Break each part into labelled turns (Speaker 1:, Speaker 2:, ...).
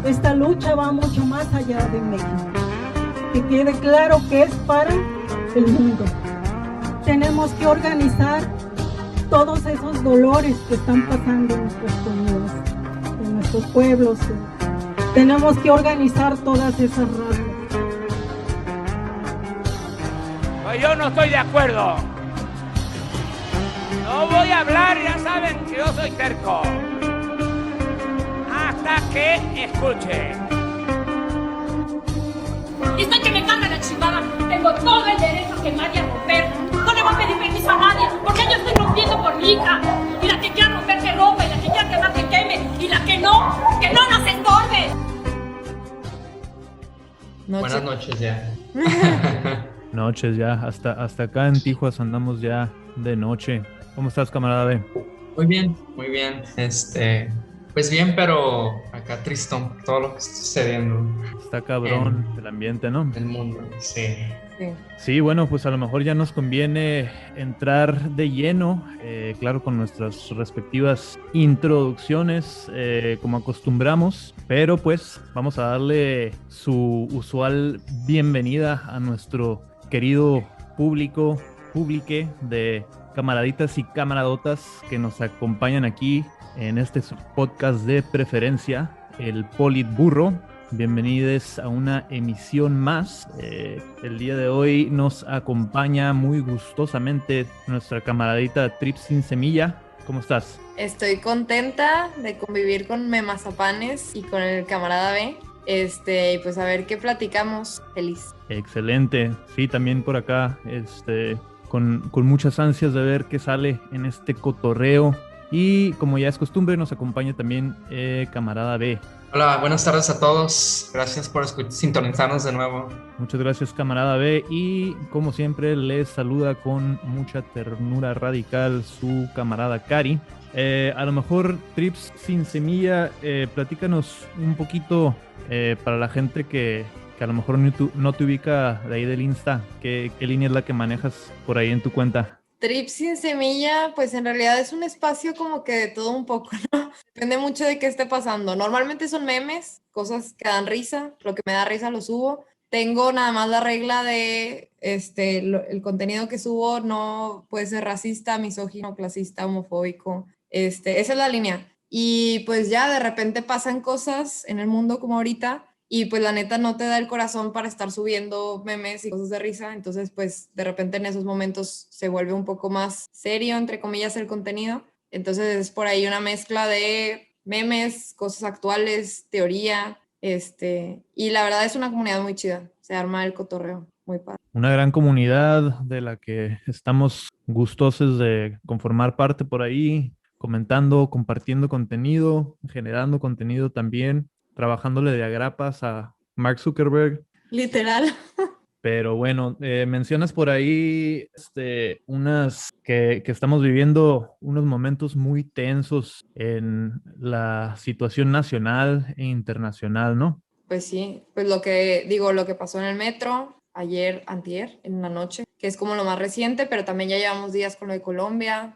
Speaker 1: Esta lucha va mucho más allá de México. Que quede claro que es para el mundo. Tenemos que organizar todos esos dolores que están pasando en nuestras comunidades, en nuestros pueblos. Tenemos que organizar todas esas razas.
Speaker 2: Pues yo no estoy de acuerdo. No voy a hablar, ya saben que yo soy terco. Hasta que escuche.
Speaker 3: Y estoy que me carga la chingada. Tengo todo el derecho a quemar y a romper. No le voy a pedir permiso a nadie, porque yo estoy rompiendo por mi hija. Y la que quiera romper que rompa, y la que quiera quemar que queme, y la que no nos estorbe.
Speaker 4: Buenas noches ya.
Speaker 5: Noches ya, hasta acá en Tijuas andamos ya de noche. ¿Cómo estás, camarada B?
Speaker 4: Muy bien, muy bien. Pues bien, pero acá tristón por todo lo que está sucediendo
Speaker 5: Está cabrón el ambiente, ¿no?
Speaker 4: en el mundo. Sí.
Speaker 5: Sí, bueno, pues a lo mejor ya nos conviene entrar de lleno, claro, con nuestras respectivas introducciones, como acostumbramos, pero pues vamos a darle su usual bienvenida a nuestro querido publique de camaraditas y camaradotas que nos acompañan aquí en este podcast de preferencia, el Politburro. Bienvenidos a una emisión más. El día de hoy nos acompaña muy gustosamente nuestra camaradita Trips Sin Semilla. ¿Cómo estás?
Speaker 6: Estoy contenta de convivir con Memazapanes y con el camarada B. Y pues a ver qué platicamos. Feliz.
Speaker 5: Excelente. Sí, también por acá, con muchas ansias de ver qué sale en este cotorreo. Y como ya es costumbre, nos acompaña también camarada B.
Speaker 4: Hola, buenas tardes a todos. Gracias por sintonizarnos de nuevo.
Speaker 5: Muchas gracias, camarada B. Y como siempre, les saluda con mucha ternura radical su camarada Cari. A lo mejor, Trips Sin Semilla, platícanos un poquito para la gente que a lo mejor no te ubica de ahí del Insta. ¿Qué línea es la que manejas por ahí en tu cuenta?
Speaker 6: Trips Sin Semilla, pues en realidad es un espacio como que de todo un poco, ¿no? Depende mucho de qué esté pasando. Normalmente son memes, cosas que dan risa, lo que me da risa lo subo. Tengo nada más la regla de el contenido que subo no puede ser racista, misógino, clasista, homofóbico. Esa es la línea. Y pues ya de repente pasan cosas en el mundo como ahorita. Y pues la neta no te da el corazón para estar subiendo memes y cosas de risa, entonces pues de repente en esos momentos se vuelve un poco más serio, entre comillas, el contenido. Entonces es por ahí una mezcla de memes, cosas actuales, teoría, y la verdad es una comunidad muy chida, se arma el cotorreo, muy padre.
Speaker 5: Una gran comunidad de la que estamos gustosos de conformar parte por ahí, comentando, compartiendo contenido, generando contenido también, trabajándole de agrapas a Mark Zuckerberg.
Speaker 6: Literal.
Speaker 5: Pero bueno, mencionas por ahí unas que estamos viviendo unos momentos muy tensos en la situación nacional e internacional, ¿no?
Speaker 6: Pues sí, pues lo que pasó en el metro ayer, antier, en la noche, que es como lo más reciente, pero también ya llevamos días con lo de Colombia,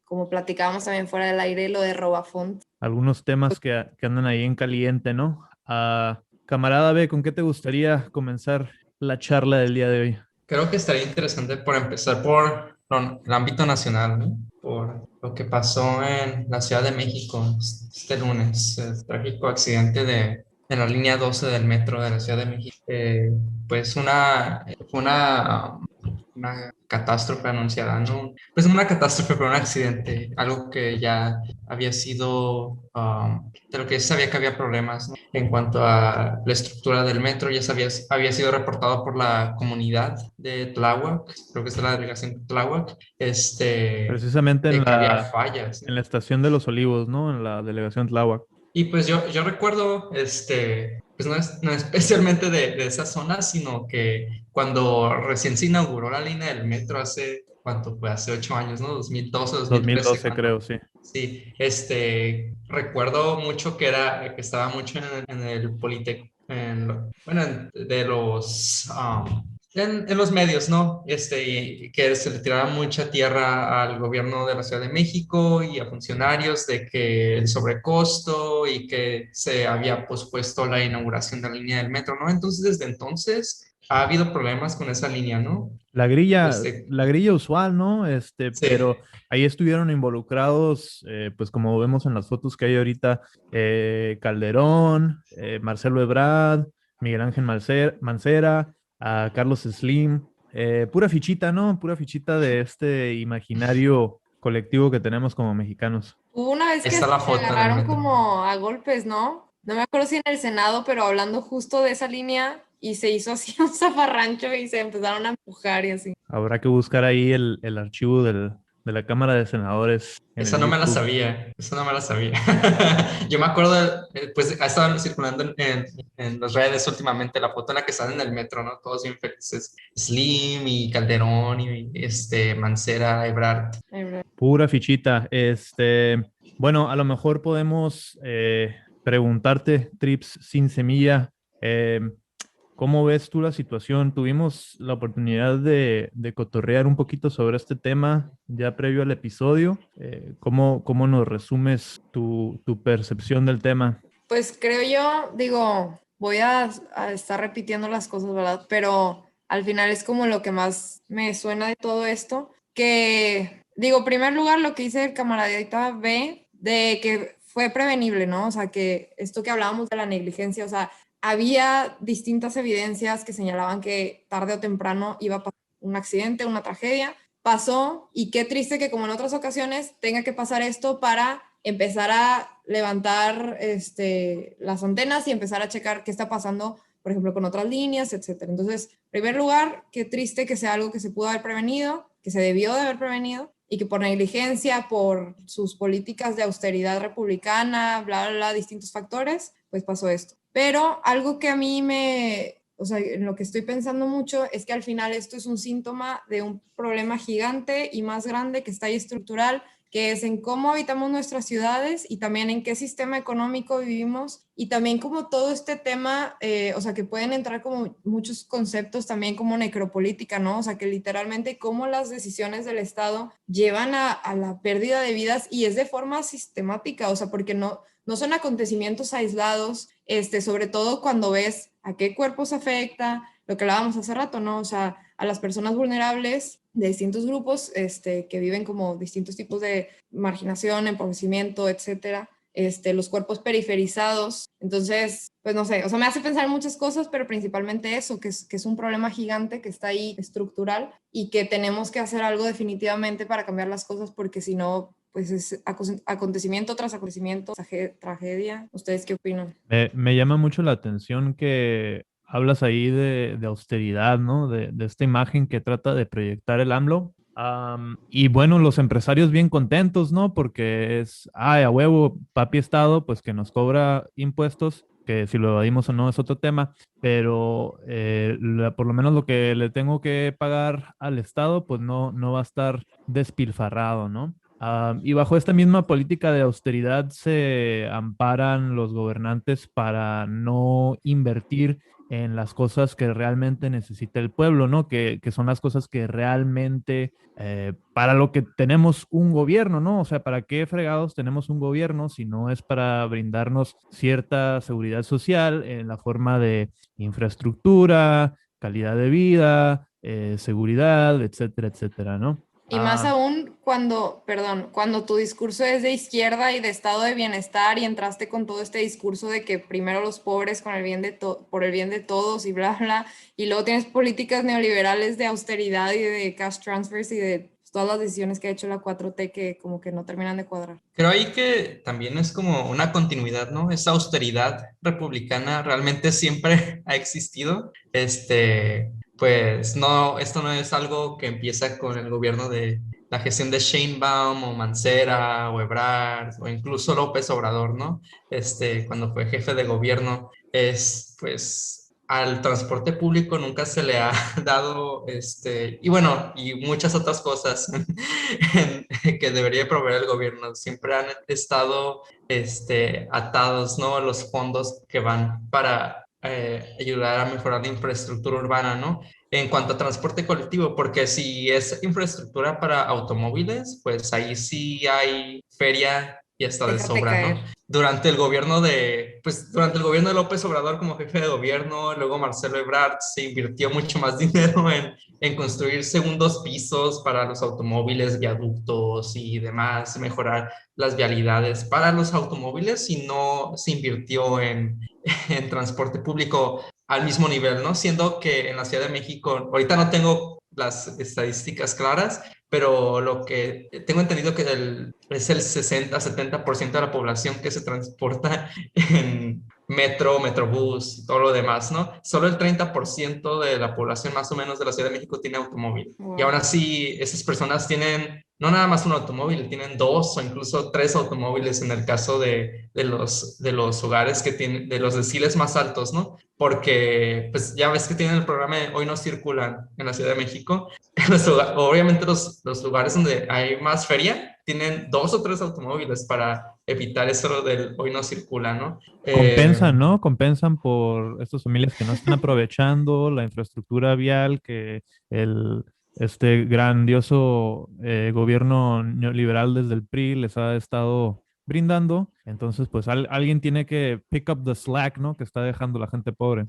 Speaker 6: como platicábamos también fuera del aire, lo de Robafont.
Speaker 5: Algunos temas que andan ahí en caliente, ¿no? Camarada B, ¿con qué te gustaría comenzar la charla del día de hoy?
Speaker 4: Creo que estaría interesante por empezar por el ámbito nacional, ¿no? Por lo que pasó en la Ciudad de México este lunes, el trágico accidente en la línea 12 del metro de la Ciudad de México. Pues fue una catástrofe anunciada, ¿no? Pues no una catástrofe, pero un accidente, algo que ya había sido, de lo que ya se sabía que había problemas, ¿no? En cuanto a la estructura del metro, ya había sido reportado por la comunidad de Tláhuac, creo que es la delegación de Tláhuac,
Speaker 5: Precisamente
Speaker 4: de que había fallas, ¿no?
Speaker 5: en la estación de Los Olivos, ¿no? En la delegación Tláhuac.
Speaker 4: Y pues yo recuerdo, pues no especialmente de esa zona, sino que cuando recién se inauguró la línea del metro hace, ¿cuánto fue? Hace 8 años, ¿no? 2012, 2013.
Speaker 5: 2012 creo, sí.
Speaker 4: Sí, recuerdo mucho que estaba mucho en el Politécnico, de los en los medios, ¿no? Y que se le tiraba mucha tierra al gobierno de la Ciudad de México y a funcionarios de que el sobrecosto y que se había pospuesto la inauguración de la línea del metro, ¿no? Entonces, desde entonces ha habido problemas con esa línea, ¿no?
Speaker 5: La grilla,
Speaker 4: Este,
Speaker 5: la grilla usual, ¿no?
Speaker 4: sí,
Speaker 5: Pero ahí estuvieron involucrados, pues como vemos en las fotos que hay ahorita, Calderón, Marcelo Ebrard, Miguel Ángel Mancera, a Carlos Slim, pura fichita, ¿no? Pura fichita de este imaginario colectivo que tenemos como mexicanos.
Speaker 6: Hubo una vez
Speaker 4: ahí
Speaker 6: que
Speaker 4: está
Speaker 6: hasta
Speaker 4: la
Speaker 6: se
Speaker 4: foto en el
Speaker 6: agarraron
Speaker 4: metro.
Speaker 6: como a golpes, ¿no? No me acuerdo si en el Senado, pero hablando justo de esa línea y se hizo así un zafarrancho y se empezaron a empujar y así.
Speaker 5: Habrá que buscar ahí el archivo de la Cámara de Senadores en
Speaker 4: Esa
Speaker 5: el
Speaker 4: no me la
Speaker 5: YouTube.
Speaker 4: sabía, esa no me la sabía. Yo me acuerdo, pues ha estado circulando en las redes últimamente la foto en la que están en el metro, ¿no? Todos bien felices. Slim y Calderón y Mancera, Ebrard.
Speaker 5: Pura fichita. Bueno, a lo mejor podemos preguntarte, Trips sin semilla, eh, ¿cómo ves tú la situación? Tuvimos la oportunidad de cotorrear un poquito sobre este tema ya previo al episodio. ¿Cómo nos resumes tu percepción del tema?
Speaker 6: Pues creo yo, digo, voy a estar repitiendo las cosas, ¿verdad? Pero al final es como lo que más me suena de todo esto, que digo, en primer lugar, lo que dice el camaradita B, de que fue prevenible, ¿no? O sea, que esto que hablábamos de la negligencia, o sea, había distintas evidencias que señalaban que tarde o temprano iba a pasar un accidente, una tragedia. Pasó y qué triste que como en otras ocasiones tenga que pasar esto para empezar a levantar las antenas y empezar a checar qué está pasando, por ejemplo, con otras líneas, etcétera. Entonces, en primer lugar, qué triste que sea algo que se pudo haber prevenido, que se debió de haber prevenido y que por negligencia, por sus políticas de austeridad republicana, bla, bla, bla, distintos factores, pues pasó esto. Pero algo que a mí o sea, en lo que estoy pensando mucho es que al final esto es un síntoma de un problema gigante y más grande que está ahí estructural, que es en cómo habitamos nuestras ciudades y también en qué sistema económico vivimos y también como todo este tema, o sea, que pueden entrar como muchos conceptos también como necropolítica, ¿no? O sea, que literalmente cómo las decisiones del Estado llevan a la pérdida de vidas y es de forma sistemática, o sea, porque no son acontecimientos aislados, sobre todo cuando ves a qué cuerpos afecta, lo que hablábamos hace rato, ¿no? O sea, a las personas vulnerables de distintos grupos que viven como distintos tipos de marginación, empobrecimiento, etcétera, los cuerpos periferizados. Entonces, pues no sé, o sea, me hace pensar en muchas cosas, pero principalmente eso, que es un problema gigante que está ahí estructural y que tenemos que hacer algo definitivamente para cambiar las cosas porque si no, pues es acontecimiento tras acontecimiento, tragedia. ¿Ustedes qué opinan?
Speaker 5: Me llama mucho la atención que hablas ahí de austeridad, ¿no? De esta imagen que trata de proyectar el AMLO. Y bueno, los empresarios bien contentos, ¿no? Porque ay, a huevo, papi Estado, pues que nos cobra impuestos, que si lo evadimos o no es otro tema, pero por lo menos lo que le tengo que pagar al Estado, pues no va a estar despilfarrado, ¿no? Y bajo esta misma política de austeridad se amparan los gobernantes para no invertir en las cosas que realmente necesita el pueblo, ¿no? Que son las cosas que realmente, para lo que tenemos un gobierno, ¿no? O sea, ¿para qué fregados tenemos un gobierno si no es para brindarnos cierta seguridad social en la forma de infraestructura, calidad de vida, seguridad, etcétera, etcétera, ¿no?
Speaker 6: Y más aún cuando tu discurso es de izquierda y de estado de bienestar y entraste con todo este discurso de que primero los pobres con el bien por el bien de todos y bla, bla, y luego tienes políticas neoliberales de austeridad y de cash transfers y de todas las decisiones que ha hecho la 4T que como que no terminan de cuadrar.
Speaker 4: Creo ahí que también es como una continuidad, ¿no? Esa austeridad republicana realmente siempre ha existido. Pues no, esto no es algo que empieza con el gobierno de la gestión de Sheinbaum o Mancera o Ebrard o incluso López Obrador, ¿no? Cuando fue jefe de gobierno, pues al transporte público nunca se le ha dado, y bueno, y muchas otras cosas que debería proveer el gobierno. Siempre han estado, atados, ¿no? Los fondos que van para ayudar a mejorar la infraestructura urbana, ¿no? en cuanto a transporte colectivo, porque si es infraestructura para automóviles, pues ahí sí hay feria y hasta de
Speaker 6: Déjate
Speaker 4: sobra, ¿no?
Speaker 6: caer.
Speaker 4: Durante el gobierno de López Obrador como jefe de gobierno, luego Marcelo Ebrard, se invirtió mucho más dinero en construir segundos pisos para los automóviles, viaductos y demás, mejorar las vialidades para los automóviles y no se invirtió en transporte público al mismo nivel, ¿no? Siendo que en la Ciudad de México, ahorita no tengo las estadísticas claras, pero lo que tengo entendido que es el 60-70% de la población que se transporta en metro, metrobús y todo lo demás, ¿no? Solo el 30% de la población más o menos de la Ciudad de México tiene automóvil. Y aún
Speaker 6: Wow.
Speaker 4: así, esas personas tienen no nada más un automóvil, tienen dos o incluso tres automóviles en el caso de los hogares que tienen, de los deciles más altos, ¿no? Porque pues ya ves que tienen el programa de Hoy No Circulan en la Ciudad de México. Obviamente los lugares donde hay más feria tienen dos o tres automóviles para evitar eso del Hoy No Circula, ¿no?
Speaker 5: Compensan, ¿no? Compensan por estas familias que no están aprovechando la infraestructura vial que el, este grandioso gobierno neoliberal desde el PRI les ha estado brindando. Entonces, pues alguien tiene que pick up the slack, ¿no? Que está dejando la gente pobre.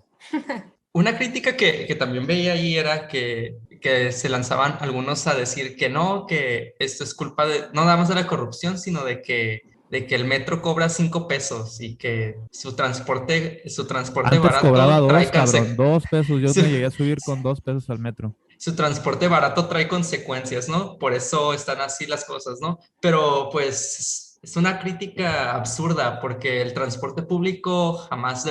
Speaker 4: Una crítica que también veía ahí era que se lanzaban algunos a decir que no, que esto es culpa de, no nada más de la corrupción, sino de que el metro cobra 5 pesos y que su transporte
Speaker 5: Antes cobraba
Speaker 4: barato trae
Speaker 5: 2, cabrón, 2 pesos. Yo
Speaker 4: su,
Speaker 5: me llegué a subir con 2 pesos al metro.
Speaker 4: su transporte barato trae consecuencias, ¿no? Por eso están así las cosas, ¿no? Pero pues es una crítica absurda porque el transporte público jamás va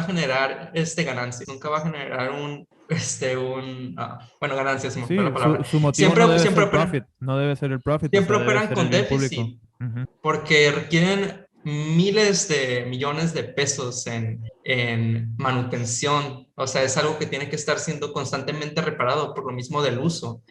Speaker 4: a generar ganancias, nunca va a generar bueno, ganancias, se me fue la
Speaker 5: Sí,
Speaker 4: palabra.
Speaker 5: su motivo no
Speaker 4: Siempre,
Speaker 5: debe
Speaker 4: siempre
Speaker 5: ser
Speaker 4: operan,
Speaker 5: profit, no debe ser el profit, o
Speaker 4: siempre
Speaker 5: sea, debe
Speaker 4: operan
Speaker 5: ser el
Speaker 4: con
Speaker 5: bien público.
Speaker 4: déficit
Speaker 5: Ujú.
Speaker 4: porque requieren miles de millones de pesos en manutención. O sea, es algo que tiene que estar siendo constantemente reparado por lo mismo del uso.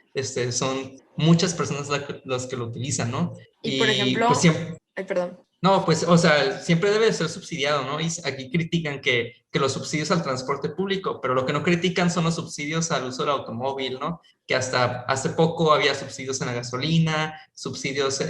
Speaker 4: Son muchas personas las que lo utilizan, ¿no?
Speaker 6: Y por
Speaker 4: Y pues
Speaker 6: ejemplo,
Speaker 4: siempre,
Speaker 6: ay, perdón.
Speaker 4: no, pues, o sea, siempre debe ser subsidiado, ¿no? Y aquí critican que los subsidios al transporte público, pero lo que no critican son los subsidios al uso del automóvil, ¿no? Que hasta hace poco había subsidios en la gasolina, subsidios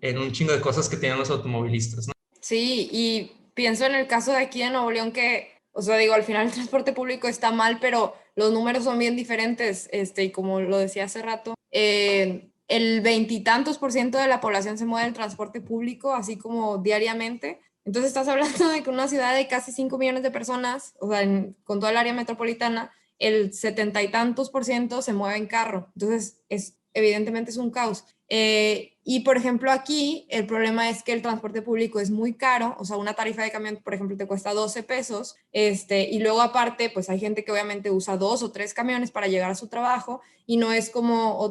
Speaker 4: en un chingo de cosas que tienen los automovilistas, ¿no?
Speaker 6: Sí, y pienso en el caso de aquí en Nuevo León que, o sea, digo, al final el transporte público está mal, pero los números son bien diferentes, y como lo decía hace rato, el veintitantos por ciento de la población se mueve en el transporte público, así como diariamente. Entonces estás hablando de que una ciudad de casi 5 millones de personas, o sea, con toda el área metropolitana, el 70 y tantos % se mueve en carro. Entonces, evidentemente es un caos. Y por ejemplo aquí el problema es que el transporte público es muy caro, o sea, una tarifa de camión, por ejemplo, te cuesta 12 pesos, y luego aparte, pues hay gente que obviamente usa 2 o 3 camiones para llegar a su trabajo y no es como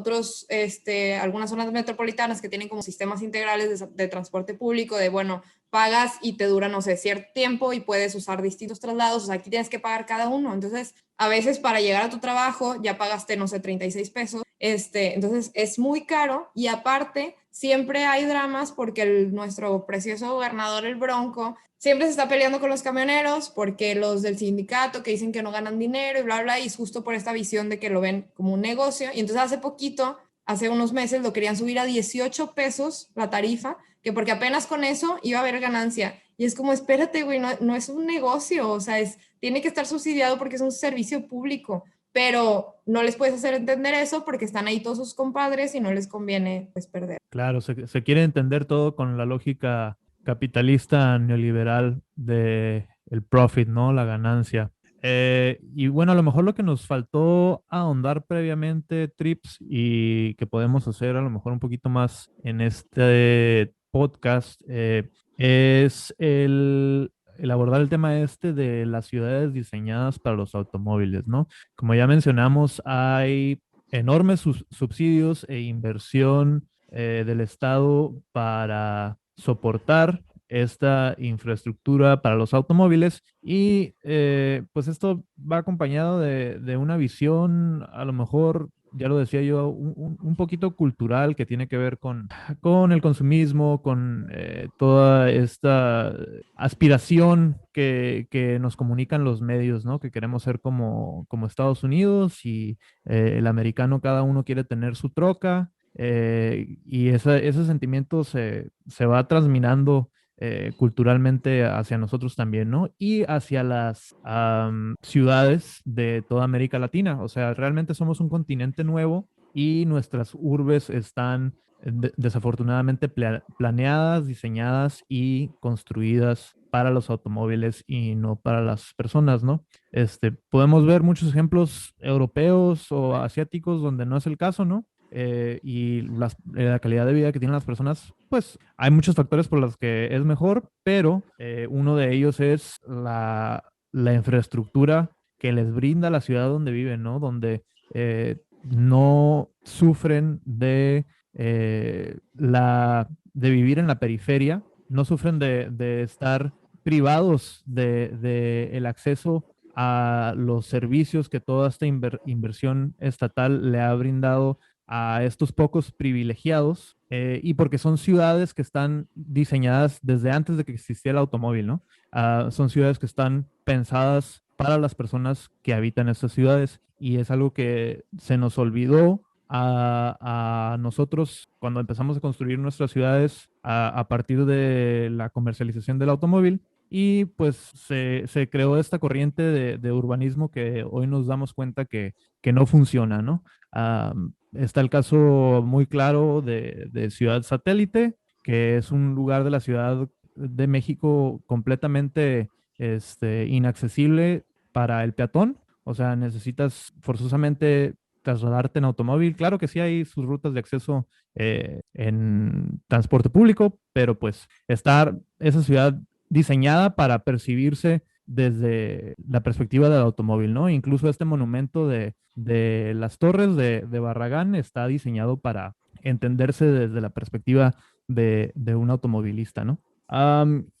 Speaker 6: algunas zonas metropolitanas que tienen como sistemas integrales de transporte público, de bueno, pagas y te dura, no sé, cierto tiempo y puedes usar distintos traslados, o sea, aquí tienes que pagar cada uno, entonces a veces para llegar a tu trabajo ya pagaste, no sé, 36 pesos, entonces es muy caro y aparte siempre hay dramas porque nuestro precioso gobernador, el Bronco, siempre se está peleando con los camioneros porque los del sindicato que dicen que no ganan dinero y bla, bla, y es justo por esta visión de que lo ven como un negocio. Y entonces hace unos meses lo querían subir a 18 pesos la tarifa, que porque apenas con eso iba a haber ganancia. Y es como, espérate, güey, no es un negocio, o sea, tiene que estar subsidiado porque es un servicio público, pero no les puedes hacer entender eso porque están ahí todos sus compadres y no les conviene pues perder.
Speaker 5: Claro, se quiere entender todo con la lógica capitalista neoliberal de el profit, ¿no? La ganancia. Y bueno, a lo mejor lo que nos faltó ahondar previamente, Trips, y que podemos hacer a lo mejor un poquito más en este podcast, es el abordar el tema este de las ciudades diseñadas para los automóviles, ¿no? Como ya mencionamos, hay enormes subsidios e inversión del Estado para soportar esta infraestructura para los automóviles y pues esto va acompañado de una visión a lo mejor ya lo decía yo, un poquito cultural que tiene que ver con el consumismo, con toda esta aspiración que nos comunican los medios, ¿no? Que queremos ser como Estados Unidos y el americano, cada uno quiere tener su troca, y ese sentimiento se va transminando culturalmente hacia nosotros también, ¿no? Y hacia las ciudades de toda América Latina. O sea, realmente somos un continente nuevo y nuestras urbes están desafortunadamente planeadas, diseñadas y construidas para los automóviles y no para las personas, ¿no? Podemos ver muchos ejemplos europeos o asiáticos donde no es el caso, ¿no? Y la calidad de vida que tienen las personas, pues hay muchos factores por los que es mejor, pero uno de ellos es la infraestructura que les brinda la ciudad donde viven, ¿no? Donde no sufren de vivir en la periferia, no sufren de estar privados de el acceso a los servicios que toda esta inversión estatal le ha brindado a estos pocos privilegiados, y porque son ciudades que están diseñadas desde antes de que existiera el automóvil, ¿no? Son ciudades que están pensadas para las personas que habitan estas ciudades y es algo que se nos olvidó a nosotros cuando empezamos a construir nuestras ciudades a partir de la comercialización del automóvil. Y pues se creó esta corriente de urbanismo que hoy nos damos cuenta que no funciona, ¿no? Está el caso muy claro de Ciudad Satélite, que es un lugar de la Ciudad de México completamente inaccesible para el peatón. O sea, necesitas forzosamente trasladarte en automóvil. Claro que sí hay sus rutas de acceso en transporte público, pero pues está esa ciudad diseñada para percibirse desde la perspectiva del automóvil, ¿no? Incluso este monumento de las torres de Barragán está diseñado para entenderse desde la perspectiva de un automovilista, ¿no?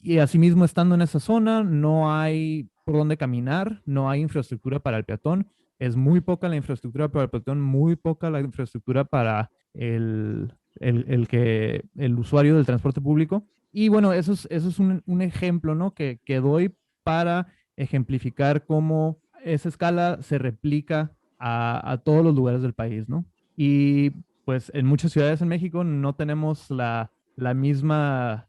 Speaker 5: Y asimismo, estando en esa zona, no hay por dónde caminar, no hay infraestructura para el peatón, es muy poca la infraestructura para el peatón, muy poca la infraestructura para el usuario del transporte público. Y bueno, eso es un ejemplo, ¿no? que doy para ejemplificar cómo esa escala se replica a todos los lugares del país, ¿no? Y pues en muchas ciudades en México no tenemos la misma,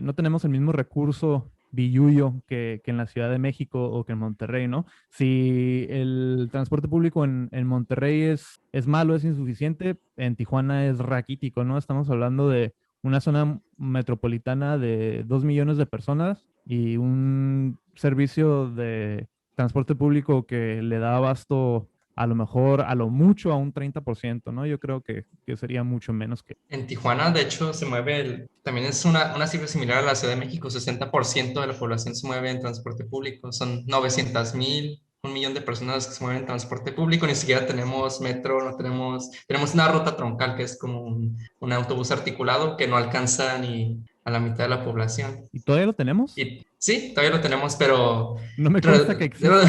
Speaker 5: no tenemos el mismo recurso billuyo que en la Ciudad de México o que en Monterrey, ¿no? Si el transporte público en Monterrey es malo, es insuficiente, en Tijuana es raquítico, ¿no? Estamos hablando de una zona metropolitana de 2 millones de personas y un servicio de transporte público que le da abasto a lo mejor, a lo mucho, a un 30%, ¿no? Yo creo que sería mucho menos que...
Speaker 4: En Tijuana, de hecho, se mueve, también es una cifra similar a la Ciudad de México, 60% de la población se mueve en transporte público, son 900,000, 1 millón de personas que se mueven en transporte público, ni siquiera tenemos metro, tenemos una ruta troncal que es como un autobús articulado que no alcanza ni a la mitad de la población.
Speaker 5: ¿Y todavía lo tenemos?
Speaker 4: Y sí, todavía lo tenemos, pero
Speaker 5: no me consta que exista.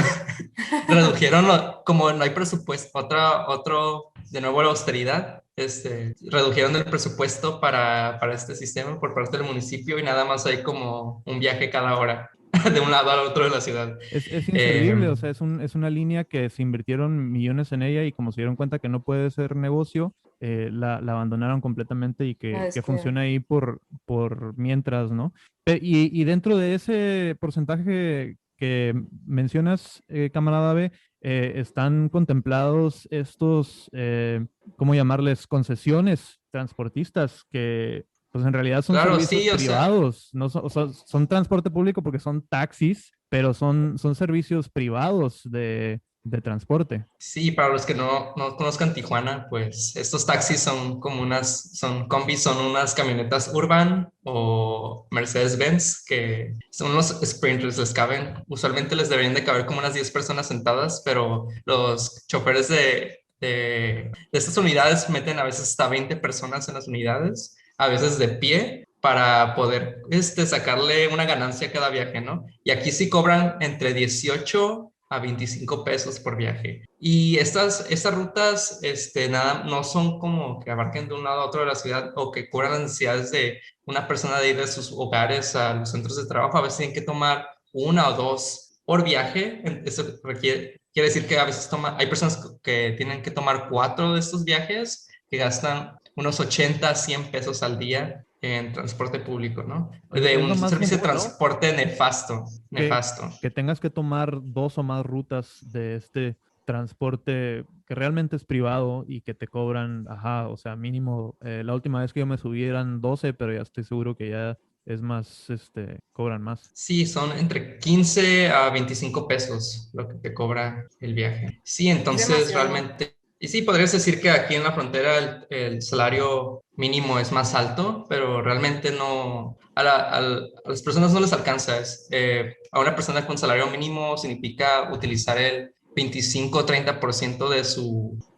Speaker 4: Redujeron, como no hay presupuesto, de nuevo la austeridad, redujeron el presupuesto para este sistema por parte del municipio y nada más hay como un viaje cada hora de un lado al otro de la ciudad.
Speaker 5: Es inservible, o sea, es una línea que se invirtieron millones en ella y como se dieron cuenta que no puede ser negocio, la abandonaron completamente y que funciona ahí por mientras, ¿no? Y dentro de ese porcentaje que mencionas, camarada B, están contemplados estos, ¿cómo llamarles? Concesiones transportistas que pues en realidad son servicios privados, no son transporte público porque son taxis, pero son servicios privados de transporte.
Speaker 4: Sí, para los que no conozcan Tijuana, pues estos taxis son combis, son unas camionetas Urban o Mercedes-Benz, que son los sprinters, usualmente les deberían de caber como unas 10 personas sentadas, pero los choferes de estas unidades meten a veces hasta 20 personas en las unidades, a veces de pie, para poder sacarle una ganancia a cada viaje, ¿no? Y aquí sí cobran entre 18 a 25 pesos por viaje. Y estas rutas nada, no son como que abarquen de un lado a otro de la ciudad o que cubran las necesidades de una persona de ir de sus hogares a los centros de trabajo. A veces tienen que tomar una o dos por viaje. Eso quiere decir que a veces hay personas que tienen que tomar 4 de estos viajes, que gastan unos 80, 100 pesos al día en transporte público, ¿no? De
Speaker 5: Es lo
Speaker 4: un
Speaker 5: más
Speaker 4: servicio de
Speaker 5: común, ¿no?
Speaker 4: transporte nefasto.
Speaker 5: Que tengas que tomar 2 o más rutas de este transporte que realmente es privado y que te cobran, o sea, mínimo, la última vez que yo me subí eran 12, pero ya estoy seguro que ya es más, cobran más.
Speaker 4: Sí, son entre 15 a 25 pesos lo que te cobra el viaje. Sí,
Speaker 6: Es
Speaker 4: entonces
Speaker 6: demasiado.
Speaker 4: realmente, y sí, podrías decir que aquí en la frontera el salario mínimo es más alto, pero realmente no, a las personas no les alcanza. A una persona con salario mínimo significa utilizar el 25 o 30%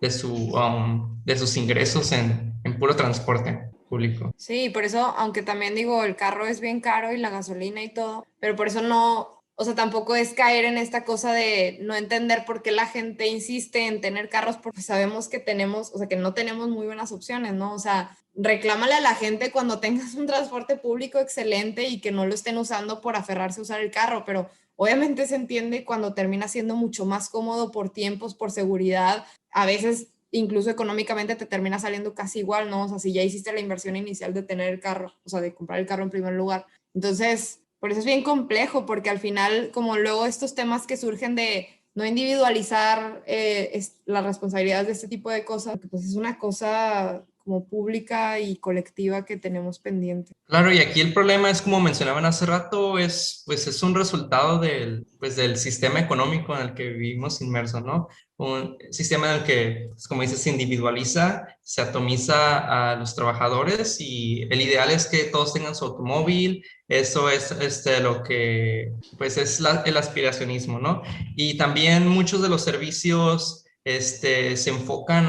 Speaker 4: de sus ingresos en puro transporte público.
Speaker 6: Sí, por eso, aunque también digo, el carro es bien caro y la gasolina y todo, pero por eso no, o sea, tampoco es caer en esta cosa de no entender por qué la gente insiste en tener carros, porque sabemos que tenemos, o sea, que no tenemos muy buenas opciones, ¿no? O sea, reclámale a la gente cuando tengas un transporte público excelente y que no lo estén usando por aferrarse a usar el carro, pero obviamente se entiende cuando termina siendo mucho más cómodo por tiempos, por seguridad, a veces incluso económicamente te termina saliendo casi igual, ¿no? O sea, si ya hiciste la inversión inicial de tener el carro, o sea, de comprar el carro en primer lugar. Entonces, por eso es bien complejo, porque al final, como luego estos temas que surgen de no individualizar las responsabilidades de este tipo de cosas, pues es una cosa como pública y colectiva que tenemos pendiente.
Speaker 4: Claro, y aquí el problema es, como mencionaban hace rato, pues es un resultado del sistema económico en el que vivimos inmersos, ¿no? Un sistema en el que, pues, como dices, se individualiza, se atomiza a los trabajadores y el ideal es que todos tengan su automóvil. Eso es lo que, pues, es el aspiracionismo, ¿no? Y también muchos de los servicios se enfocan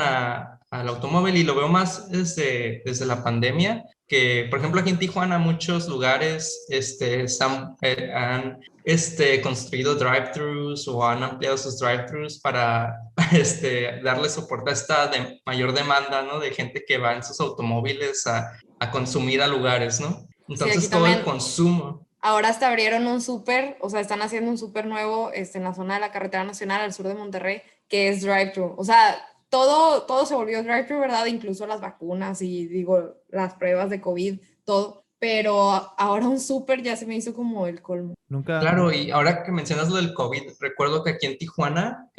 Speaker 4: al automóvil, y lo veo más desde la pandemia, que por ejemplo aquí en Tijuana muchos lugares han construido drive-thrus o han ampliado sus drive-thrus para darle soporte a esta mayor demanda, ¿no? De gente que va en sus automóviles a consumir a lugares, ¿no?
Speaker 6: Sí, aquí
Speaker 4: Entonces todo el
Speaker 6: también.
Speaker 4: consumo.
Speaker 6: Ahora hasta abrieron un súper, o sea, están haciendo un súper nuevo en la zona de la carretera nacional al sur de Monterrey, que es drive-thru. O sea, todo se volvió drive-thru, ¿verdad? Incluso las vacunas y, digo, las pruebas de COVID, todo. Pero ahora un súper ya se me hizo como el colmo.
Speaker 5: Nunca,
Speaker 4: Claro, y ahora que mencionas lo del COVID, recuerdo que aquí en Tijuana,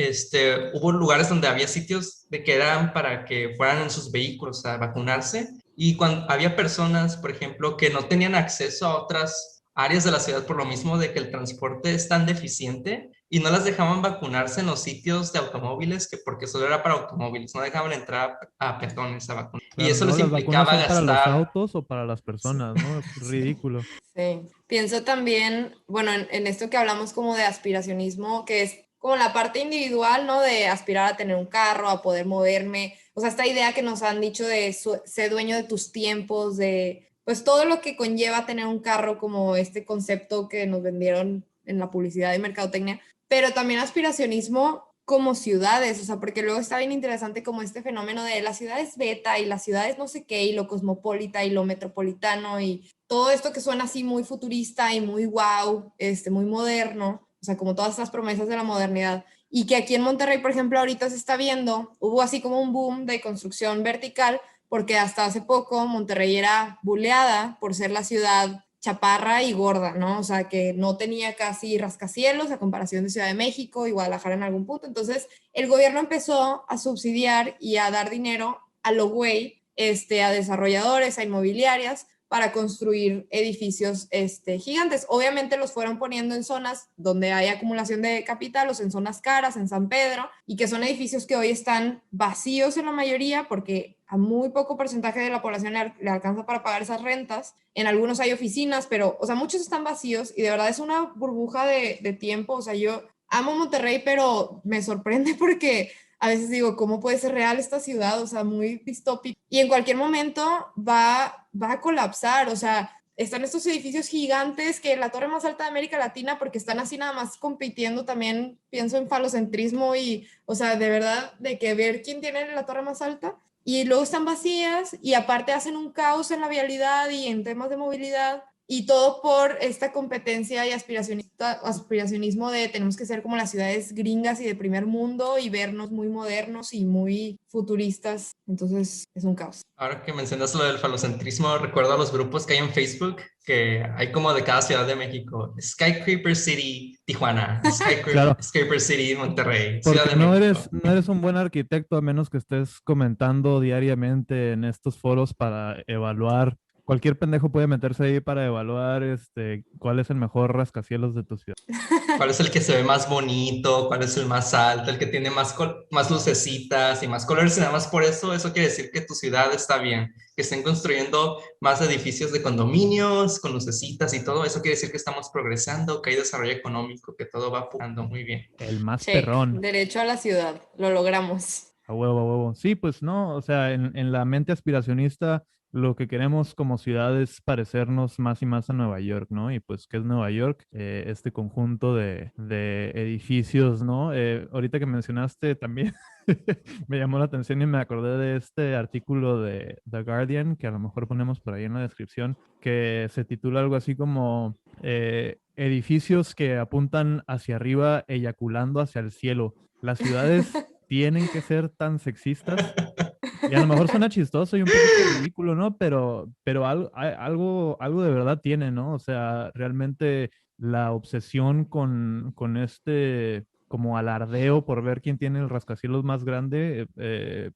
Speaker 4: hubo lugares donde había sitios de que eran para que fueran en sus vehículos a vacunarse, y cuando había personas, por ejemplo, que no tenían acceso a otras áreas de la ciudad por lo mismo de que el transporte es tan deficiente, y no las dejaban vacunarse en los sitios de automóviles, que porque solo era para automóviles, no dejaban entrar a peatones a vacunar. Y
Speaker 5: claro,
Speaker 4: eso
Speaker 5: luego
Speaker 4: les
Speaker 5: las vacunas
Speaker 4: implicaba
Speaker 5: son para los
Speaker 4: gastar.
Speaker 5: autos o para las personas, ¿no? Es ridículo.
Speaker 6: Sí, pienso también, bueno, en esto que hablamos como de aspiracionismo, que es como la parte individual, ¿no? De aspirar a tener un carro, a poder moverme, o sea, esta idea que nos han dicho de ser dueño de tus tiempos, de pues todo lo que conlleva tener un carro, como este concepto que nos vendieron en la publicidad de mercadotecnia, pero también aspiracionismo como ciudades, o sea, porque luego está bien interesante como este fenómeno de las ciudades beta y las ciudades no sé qué, y lo cosmopolita y lo metropolitano y todo esto que suena así muy futurista y muy wow, muy moderno, o sea, como todas estas promesas de la modernidad. Y que aquí en Monterrey, por ejemplo, ahorita se está viendo, hubo así como un boom de construcción vertical, porque hasta hace poco Monterrey era buleada por ser la ciudad chaparra y gorda, ¿no? O sea, que no tenía casi rascacielos a comparación de Ciudad de México y Guadalajara en algún punto. Entonces, el gobierno empezó a subsidiar y a dar dinero a lo güey, a desarrolladores, a inmobiliarias, para construir edificios gigantes. Obviamente los fueron poniendo en zonas donde hay acumulación de capital, o en zonas caras, en San Pedro, y que son edificios que hoy están vacíos en la mayoría porque a muy poco porcentaje de la población le alcanza para pagar esas rentas. En algunos hay oficinas, pero, o sea, muchos están vacíos y de verdad es una burbuja de tiempo. O sea, yo amo Monterrey, pero me sorprende porque a veces digo, ¿cómo puede ser real esta ciudad? O sea, muy distópica. Y en cualquier momento va a colapsar. O sea, están estos edificios gigantes que la torre más alta de América Latina, porque están así nada más compitiendo también, pienso en falocentrismo y, o sea, de verdad, de que ver quién tiene la torre más alta. Y luego están vacías y aparte hacen un caos en la vialidad y en temas de movilidad. Y todo por esta competencia y aspiracionismo de tenemos que ser como las ciudades gringas y de primer mundo y vernos muy modernos y muy futuristas. Entonces es un caos.
Speaker 4: Ahora que mencionas lo del falocentrismo, recuerdo a los grupos que hay en Facebook, que hay como de cada ciudad de México. Skyscraper City, Tijuana. Skyscraper City, Monterrey. Ciudad de
Speaker 5: no
Speaker 4: México.
Speaker 5: no eres un buen arquitecto a menos que estés comentando diariamente en estos foros para evaluar. Cualquier pendejo puede meterse ahí para evaluar cuál es el mejor rascacielos de tu ciudad.
Speaker 4: ¿Cuál es el que se ve más bonito? ¿Cuál es el más alto? El que tiene más lucecitas y más colores. Y nada más por eso quiere decir que tu ciudad está bien. Que estén construyendo más edificios de condominios con lucecitas y todo. Eso quiere decir que estamos progresando, que hay desarrollo económico, que todo va apuntando muy bien.
Speaker 5: El más
Speaker 6: Check.
Speaker 5: perrón.
Speaker 6: Derecho a la ciudad. Lo logramos.
Speaker 5: A huevo, a huevo. Sí, pues no, o sea, en la mente aspiracionista lo que queremos como ciudad es parecernos más y más a Nueva York, ¿no? Y pues, ¿qué es Nueva York? Este conjunto de edificios, ¿no? Ahorita que mencionaste también me llamó la atención y me acordé de este artículo de The Guardian, que a lo mejor ponemos por ahí en la descripción, que se titula algo así como edificios que apuntan hacia arriba, eyaculando hacia el cielo. Las ciudades tienen que ser tan sexistas. Y a lo mejor suena chistoso y un poquito ridículo, ¿no? Pero algo de verdad tiene, ¿no? O sea, realmente la obsesión con como alardeo por ver quién tiene el rascacielos más grande,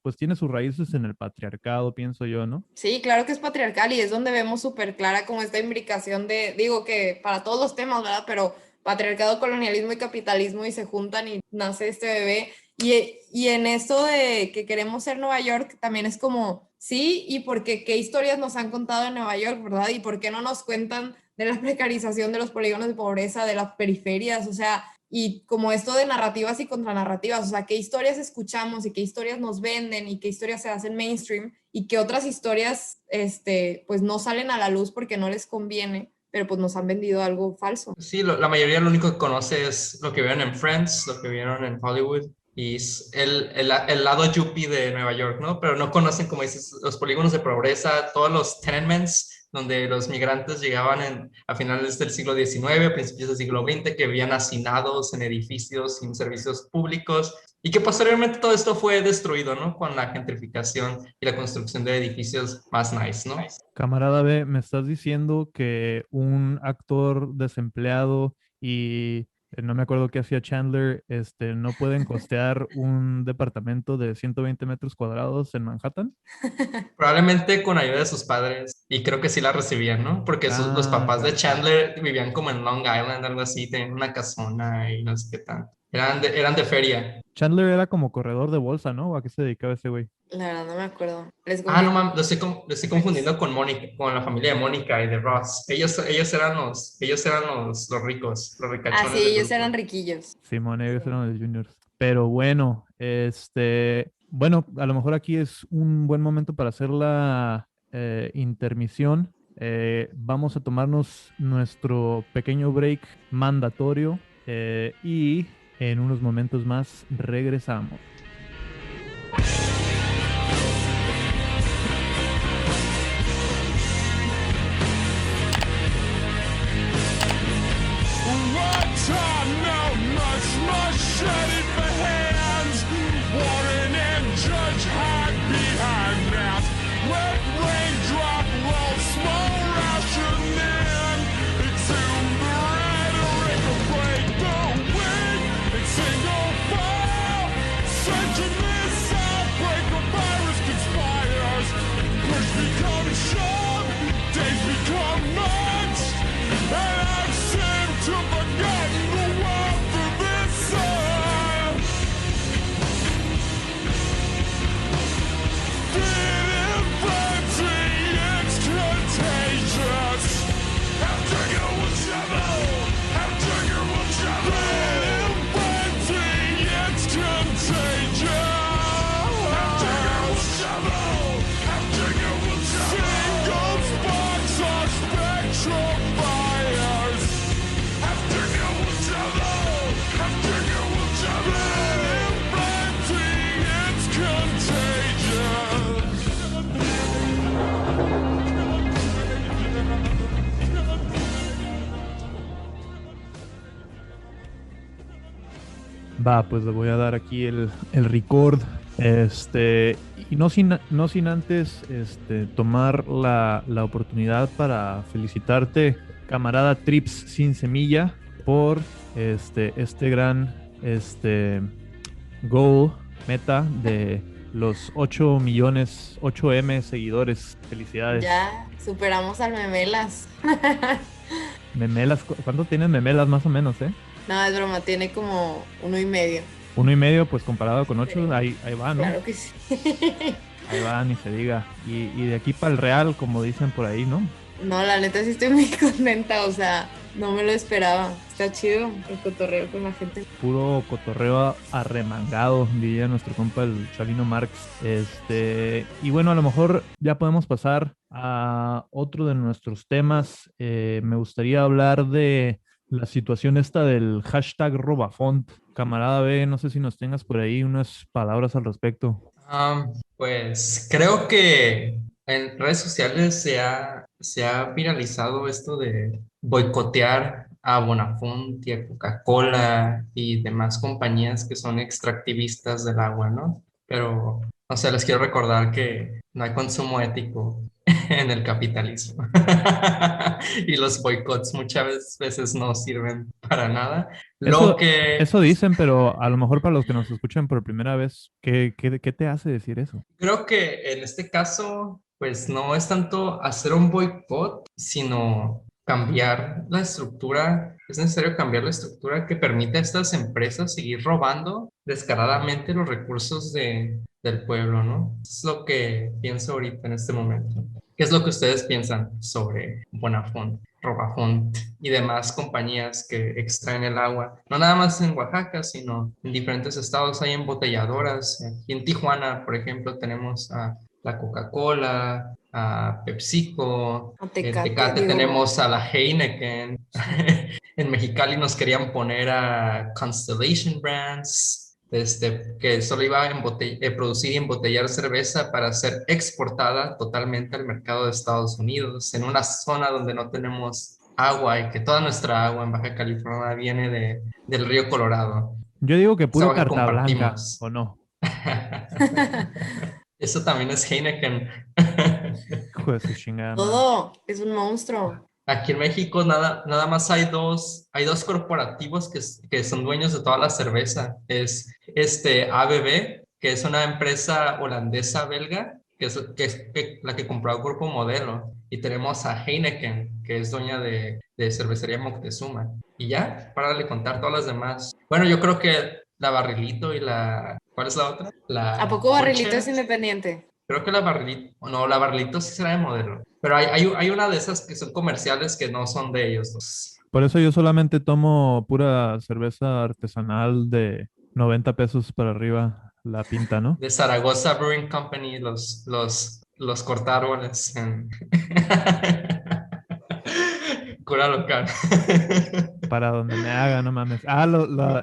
Speaker 5: pues tiene sus raíces en el patriarcado, pienso yo, ¿no?
Speaker 6: Sí, claro que es patriarcal y es donde vemos súper clara como esta imbricación de, digo que para todos los temas, ¿verdad? Pero patriarcado, colonialismo y capitalismo y se juntan y nace este bebé. Y en esto de que queremos ser Nueva York, también es como, sí, y porque qué historias nos han contado en Nueva York, ¿verdad? Y por qué no nos cuentan de la precarización de los polígonos de pobreza, de las periferias, o sea, y como esto de narrativas y contranarrativas, o sea, qué historias escuchamos y qué historias nos venden y qué historias se hacen mainstream y qué otras historias, pues no salen a la luz porque no les conviene, pero pues nos han vendido algo falso.
Speaker 4: Sí, la mayoría lo único que conoce es lo que vieron en Friends, lo que vieron en Hollywood. Y el lado yuppie de Nueva York, ¿no? Pero no conocen, como dices, los polígonos de pobreza, todos los tenements donde los migrantes llegaban a finales del siglo XIX, principios del siglo XX, que vivían hacinados en edificios sin servicios públicos y que posteriormente todo esto fue destruido, ¿no? Con la gentrificación y la construcción de edificios más nice, ¿no?
Speaker 5: Camarada B, me estás diciendo que un actor desempleado y no me acuerdo qué hacía Chandler, no pueden costear un departamento de 120 metros cuadrados en Manhattan.
Speaker 4: Probablemente con ayuda de sus padres, y creo que sí la recibían, ¿no? Porque los papás de Chandler vivían como en Long Island, algo así, tenían una casona y no sé qué tanto. Eran de feria.
Speaker 5: Chandler era como corredor de bolsa, ¿no? ¿A qué se dedicaba ese güey?
Speaker 6: La verdad no me acuerdo.
Speaker 4: No mames, lo estoy confundiendo con Mónica, con la familia de Mónica y de Ross. Ellos eran los ricos, los ricachones.
Speaker 6: Ah, sí, ellos eran riquillos.
Speaker 5: Simón, ellos eran los juniors. Pero bueno, bueno, a lo mejor aquí es un buen momento para hacer la intermisión. Vamos a tomarnos nuestro pequeño break mandatorio y en unos momentos más regresamos.
Speaker 7: Single file, so
Speaker 5: Va, pues le voy a dar aquí el record. Y no sin antes tomar la oportunidad para felicitarte, camarada Trips Sin Semilla, por este gran goal, meta de los 8 millones, 8M seguidores. Felicidades.
Speaker 6: Ya superamos al Memelas.
Speaker 5: Memelas, ¿cuánto tienen Memelas más o menos,
Speaker 6: No, es broma, tiene como 1.5.
Speaker 5: 1.5, pues comparado con 8,
Speaker 6: Sí.
Speaker 5: ahí va, ¿no?
Speaker 6: Claro que sí.
Speaker 5: Ahí va, ni se diga. Y de aquí para el Real, como dicen por ahí, ¿no?
Speaker 6: No, la neta sí estoy muy contenta, o sea, no me lo esperaba. Está chido el cotorreo con la gente.
Speaker 5: Puro cotorreo arremangado, diría nuestro compa el Chalino Marx. Y bueno, a lo mejor ya podemos pasar a otro de nuestros temas. Me gustaría hablar de la situación esta del hashtag Robafont. Camarada B, no sé si nos tengas por ahí unas palabras al respecto.
Speaker 4: Pues creo que en redes sociales se ha viralizado esto de boicotear a Bonafont y a Coca-Cola y demás compañías que son extractivistas del agua, ¿no? Pero, o sea, les quiero recordar que no hay consumo ético en el capitalismo. Y los boicots muchas veces no sirven para nada. Lo
Speaker 5: Eso,
Speaker 4: que
Speaker 5: eso dicen, pero a lo mejor para los que nos escuchan por primera vez, ¿qué te hace decir eso?
Speaker 4: creo que en este caso, pues no es tanto hacer un boicot, sino cambiar la estructura. Es necesario cambiar la estructura que permite a estas empresas seguir robando descaradamente los recursos del pueblo, ¿no? Es lo que pienso ahorita en este momento. ¿Qué es lo que ustedes piensan sobre Bonafont, Robafont y demás compañías que extraen el agua? No nada más en Oaxaca, sino en diferentes estados hay embotelladoras. Aquí en Tijuana, por ejemplo, tenemos a la Coca-Cola, a PepsiCo,
Speaker 6: A
Speaker 4: en
Speaker 6: Tecate,
Speaker 4: Tecate
Speaker 6: digo,
Speaker 4: tenemos a la Heineken, en Mexicali nos querían poner a Constellation Brands, que solo iba a producir y embotellar cerveza para ser exportada totalmente al mercado de Estados Unidos, en una zona donde no tenemos agua y que toda nuestra agua en Baja California viene del río Colorado.
Speaker 5: Yo digo que
Speaker 4: Es
Speaker 5: puro
Speaker 4: agua que
Speaker 5: carta blanca,
Speaker 4: compartimos.
Speaker 5: ¿o no?
Speaker 4: Eso también es Heineken.
Speaker 5: Hijo de su chingada madre.
Speaker 6: todo es un monstruo.
Speaker 4: Aquí en México nada más hay dos corporativos que son dueños de toda la cerveza. Es ABB, que es una empresa holandesa belga, que la que compró el Grupo Modelo. Y tenemos a Heineken, que es dueña de Cervecería Moctezuma. Y ya, para de contar todas las demás. Bueno, yo creo que la Barrilito y la... ¿Cuál es la otra?
Speaker 6: ¿A
Speaker 4: La
Speaker 6: poco Barrilito es
Speaker 4: Concha.
Speaker 6: independiente?
Speaker 4: Creo que la Barrilito, no, la Barrilito sí será de Modelo, pero hay una de esas que son comerciales que no son de ellos dos.
Speaker 5: Por eso yo solamente tomo pura cerveza artesanal de 90 pesos para arriba la pinta, ¿no?
Speaker 4: De Zaragoza Brewing Company, los cortárboles en cura local.
Speaker 5: Para donde me haga, no mames. Ah,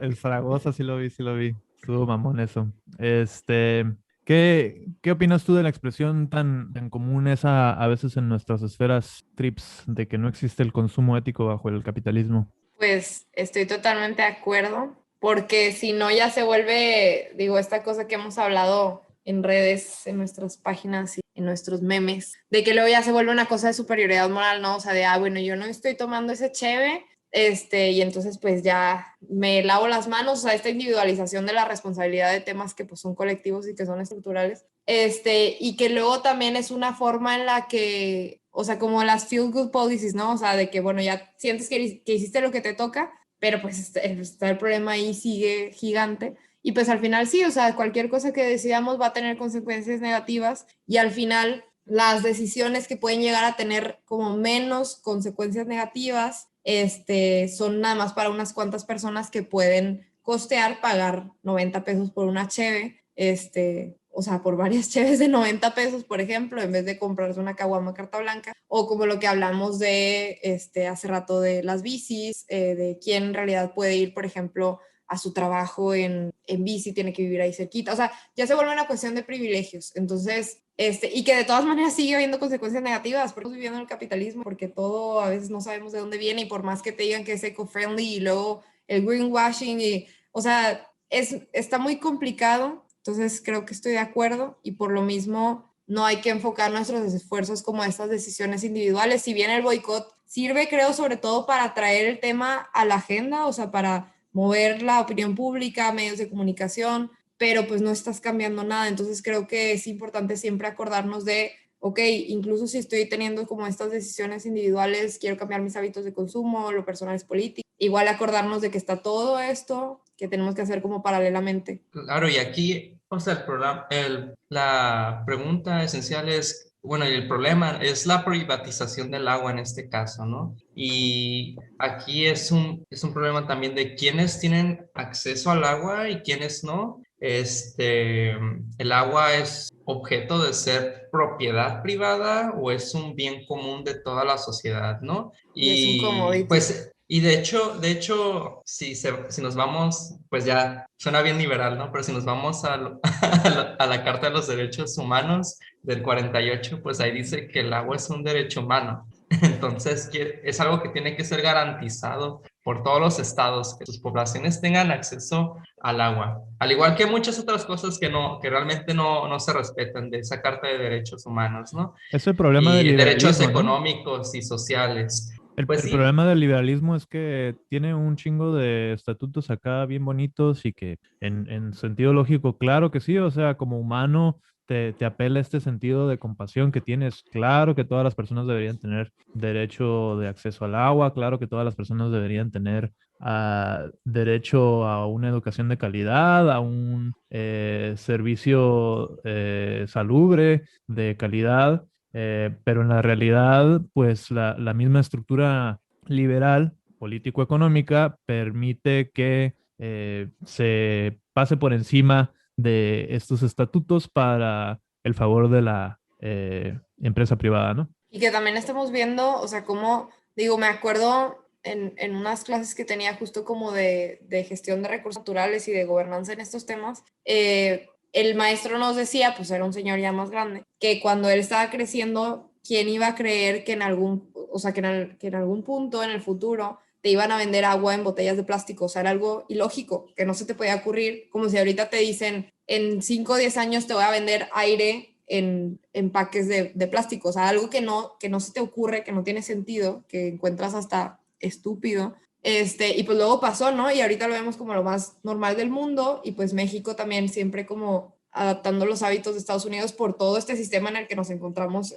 Speaker 5: el Zaragoza sí lo vi, sí lo vi. Estuvo mamón eso. ¿Qué opinas tú de la expresión tan común esa a veces en nuestras esferas trips de que no existe el consumo ético bajo el capitalismo?
Speaker 6: Pues estoy totalmente de acuerdo, porque si no ya se vuelve, digo, esta cosa que hemos hablado en redes, en nuestras páginas y en nuestros memes, de que luego ya se vuelve una cosa de superioridad moral, ¿no? O sea, de, bueno, yo no estoy tomando ese cheve, y entonces pues ya me lavo las manos, o sea, esta individualización de la responsabilidad de temas que pues son colectivos y que son estructurales, y que luego también es una forma en la que, o sea, como las feel good policies, ¿no? O sea, de que, bueno, ya sientes que hiciste lo que te toca, pero pues está el problema ahí, sigue gigante. Y pues al final sí, o sea, cualquier cosa que decidamos va a tener consecuencias negativas y al final las decisiones que pueden llegar a tener como menos consecuencias negativas, son nada más para unas cuantas personas que pueden costear pagar 90 pesos por una cheve, o sea, por varias cheves de 90 pesos, por ejemplo, en vez de comprarse una caguama carta blanca, o como lo que hablamos de hace rato de las bicis, de quién en realidad puede ir, por ejemplo, a su trabajo en bici, tiene que vivir ahí cerquita, o sea, ya se vuelve una cuestión de privilegios, entonces, y que de todas maneras sigue habiendo consecuencias negativas, porque estamos viviendo en el capitalismo, porque todo a veces no sabemos de dónde viene, y por más que te digan que es eco-friendly, y luego el greenwashing, y, o sea, está muy complicado, entonces creo que estoy de acuerdo y por lo mismo no hay que enfocar nuestros esfuerzos como a estas decisiones individuales. Si bien el boicot sirve, creo, sobre todo para traer el tema a la agenda, o sea, para mover la opinión pública, medios de comunicación, pero pues no estás cambiando nada. Entonces creo que es importante siempre acordarnos de, ok, incluso si estoy teniendo como estas decisiones individuales, quiero cambiar mis hábitos de consumo, lo personal es político, igual acordarnos de que está todo esto que tenemos que hacer como paralelamente.
Speaker 4: Claro, y aquí, o sea, la pregunta esencial es, bueno, y el problema es la privatización del agua en este caso, ¿no? Y aquí es un problema también de quiénes tienen acceso al agua y quiénes no. El agua es objeto de ser propiedad privada o es un bien común de toda la sociedad, ¿no?
Speaker 6: Y es un
Speaker 4: Y
Speaker 6: commodity.
Speaker 4: pues, y de hecho, si nos vamos, pues ya suena bien liberal, ¿no? Pero si nos vamos a la Carta de los Derechos Humanos del 48, pues ahí dice que el agua es un derecho humano. Entonces, es algo que tiene que ser garantizado por todos los estados, que sus poblaciones tengan acceso al agua. Al igual que muchas otras cosas que realmente no se respetan de esa Carta de Derechos Humanos, ¿no?
Speaker 5: Es el problema del
Speaker 4: Y derechos
Speaker 5: liberalismo, ¿no?
Speaker 4: económicos y sociales.
Speaker 5: El
Speaker 4: Pues sí,
Speaker 5: problema del liberalismo es que tiene un chingo de estatutos acá bien bonitos y que en sentido lógico, claro que sí, o sea, como humano te apela este sentido de compasión que tienes. Claro que todas las personas deberían tener derecho de acceso al agua, claro que todas las personas deberían tener derecho a una educación de calidad, a un servicio salubre de calidad. Pero en la realidad, pues la misma estructura liberal, político-económica, permite que se pase por encima de estos estatutos para el favor de la empresa privada, ¿no?
Speaker 6: Y que también estamos viendo, o sea, como, digo, me acuerdo en unas clases que tenía justo como de gestión de recursos naturales y de gobernanza en estos temas, el maestro nos decía, pues era un señor ya más grande, que cuando él estaba creciendo, ¿quién iba a creer que en algún, o sea, que en algún punto en el futuro te iban a vender agua en botellas de plástico? O sea, era algo ilógico, que no se te podía ocurrir, como si ahorita te dicen, en 5 o 10 años te voy a vender aire en empaques de plástico, o sea, algo que no se te ocurre, que no tiene sentido, que encuentras hasta estúpido. Y pues luego pasó, ¿no? Y ahorita lo vemos como lo más normal del mundo y pues México también siempre como adaptando los hábitos de Estados Unidos por todo este sistema en el que nos encontramos,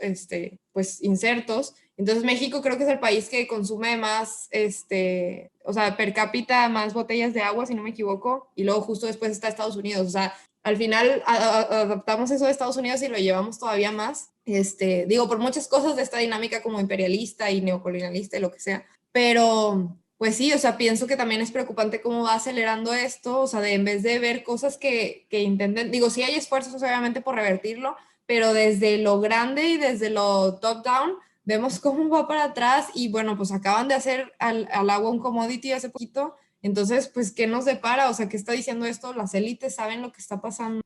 Speaker 6: pues insertos. Entonces México creo que es el país que consume más, o sea, per cápita más botellas de agua, si no me equivoco, y luego justo después está Estados Unidos, o sea, al final adaptamos eso de Estados Unidos y lo llevamos todavía más, digo, por muchas cosas de esta dinámica como imperialista y neocolonialista y lo que sea, pero pues sí, o sea, pienso que también es preocupante cómo va acelerando esto, o sea, en vez de ver cosas que intenten, digo, sí hay esfuerzos obviamente por revertirlo, pero desde lo grande y desde lo top down, vemos cómo va para atrás y bueno, pues acaban de hacer al agua un commodity hace poquito. Entonces, pues, ¿qué nos depara? O sea, ¿qué está diciendo esto? Las élites saben lo que está pasando,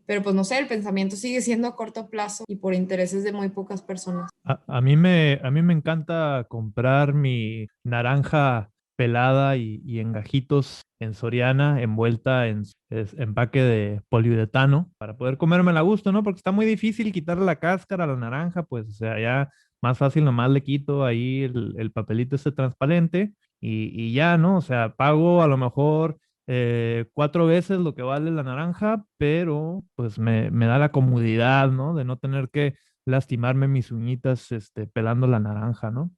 Speaker 6: pero pues no sé, el pensamiento sigue siendo a corto plazo y por intereses de muy pocas personas.
Speaker 5: A mí me encanta comprar mi naranja pelada y en gajitos en Soriana, envuelta en empaque de poliuretano, para poder comérmela a gusto, ¿no? Porque está muy difícil quitarle la cáscara a la naranja, pues, o sea, ya más fácil nomás le quito ahí el papelito este transparente y ya, ¿no? O sea, pago a lo mejor 4 veces lo que vale la naranja, pero pues me da la comodidad, ¿no? De no tener que lastimarme mis uñitas pelando la naranja, ¿no?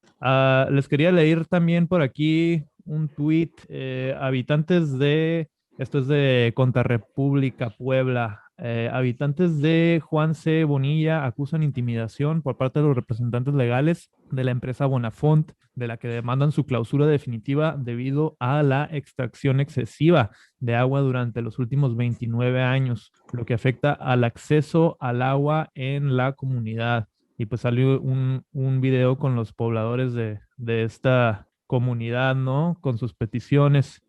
Speaker 5: Les quería leer también por aquí un tuit, esto es de Contrarrepública, Puebla, habitantes de Juan C. Bonilla acusan intimidación por parte de los representantes legales de la empresa Bonafont, de la que demandan su clausura definitiva debido a la extracción excesiva de agua durante los últimos 29 años, lo que afecta al acceso al agua en la comunidad. Y pues salió un video con los pobladores de esta comunidad, ¿no? Con sus peticiones,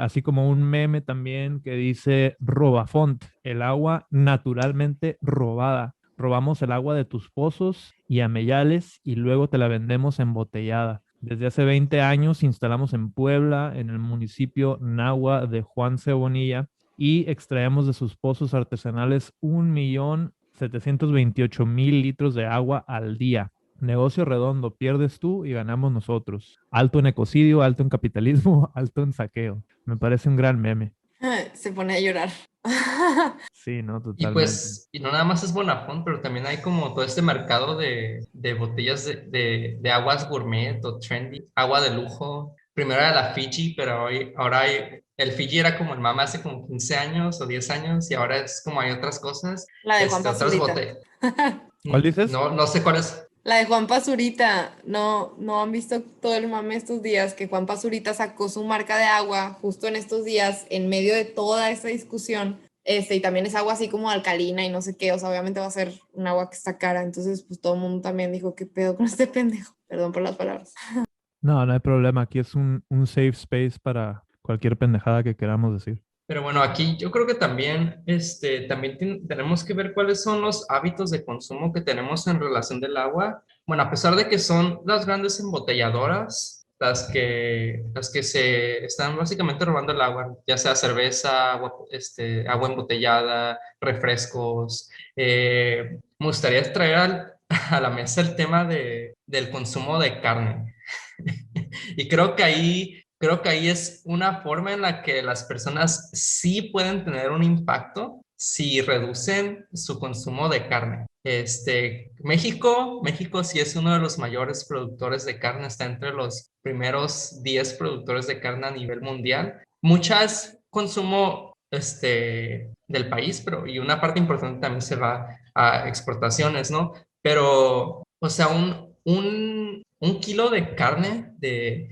Speaker 5: así como un meme también que dice Robafont, el agua naturalmente robada. Robamos el agua de tus pozos y amellales y luego te la vendemos embotellada. Desde hace 20 años instalamos en Puebla, en el municipio Nahua de Juan Cebonilla, y extraemos de sus pozos artesanales 1.728.000 litros de agua al día. Negocio redondo, pierdes tú y ganamos nosotros. Alto en ecocidio, alto en capitalismo, alto en saqueo. Me parece un gran meme.
Speaker 6: Se pone a llorar.
Speaker 5: Sí, no,
Speaker 4: Y
Speaker 5: totalmente.
Speaker 4: pues, y no nada más es Bonafont, pero también hay como todo este mercado de botellas de aguas gourmet o trendy, agua de lujo. Primero era la Fiji, pero ahora el Fiji era como el mama hace como 15 años o 10 años y ahora es como hay otras cosas,
Speaker 6: La de Juan
Speaker 4: otras
Speaker 6: Pazurita.
Speaker 4: botellas.
Speaker 5: ¿Cuál dices?
Speaker 4: No sé cuál es.
Speaker 6: La de Juan Pazurita. No han visto todo el mame estos días que Juan Pazurita sacó su marca de agua justo en estos días, en medio de toda esta discusión. Y también es agua así como alcalina y no sé qué, o sea, obviamente va a ser un agua que está cara, entonces pues todo el mundo también dijo, ¿qué pedo con este pendejo? Perdón por las palabras.
Speaker 5: No, no hay problema. Aquí es un safe space para cualquier pendejada que queramos decir.
Speaker 4: Pero bueno, aquí yo creo que también, también tenemos que ver cuáles son los hábitos de consumo que tenemos en relación del agua. Bueno, a pesar de que son las grandes embotelladoras las que se están básicamente robando el agua, ya sea cerveza, agua embotellada, refrescos. Me gustaría traer a la mesa el tema del consumo de carne. Y creo que ahí es una forma en la que las personas sí pueden tener un impacto si reducen su consumo de carne. México sí es uno de los mayores productores de carne, está entre los primeros 10 productores de carne a nivel mundial. Muchas consumo del país, y una parte importante también se va a exportaciones, ¿no? Pero, o sea, un kilo de carne de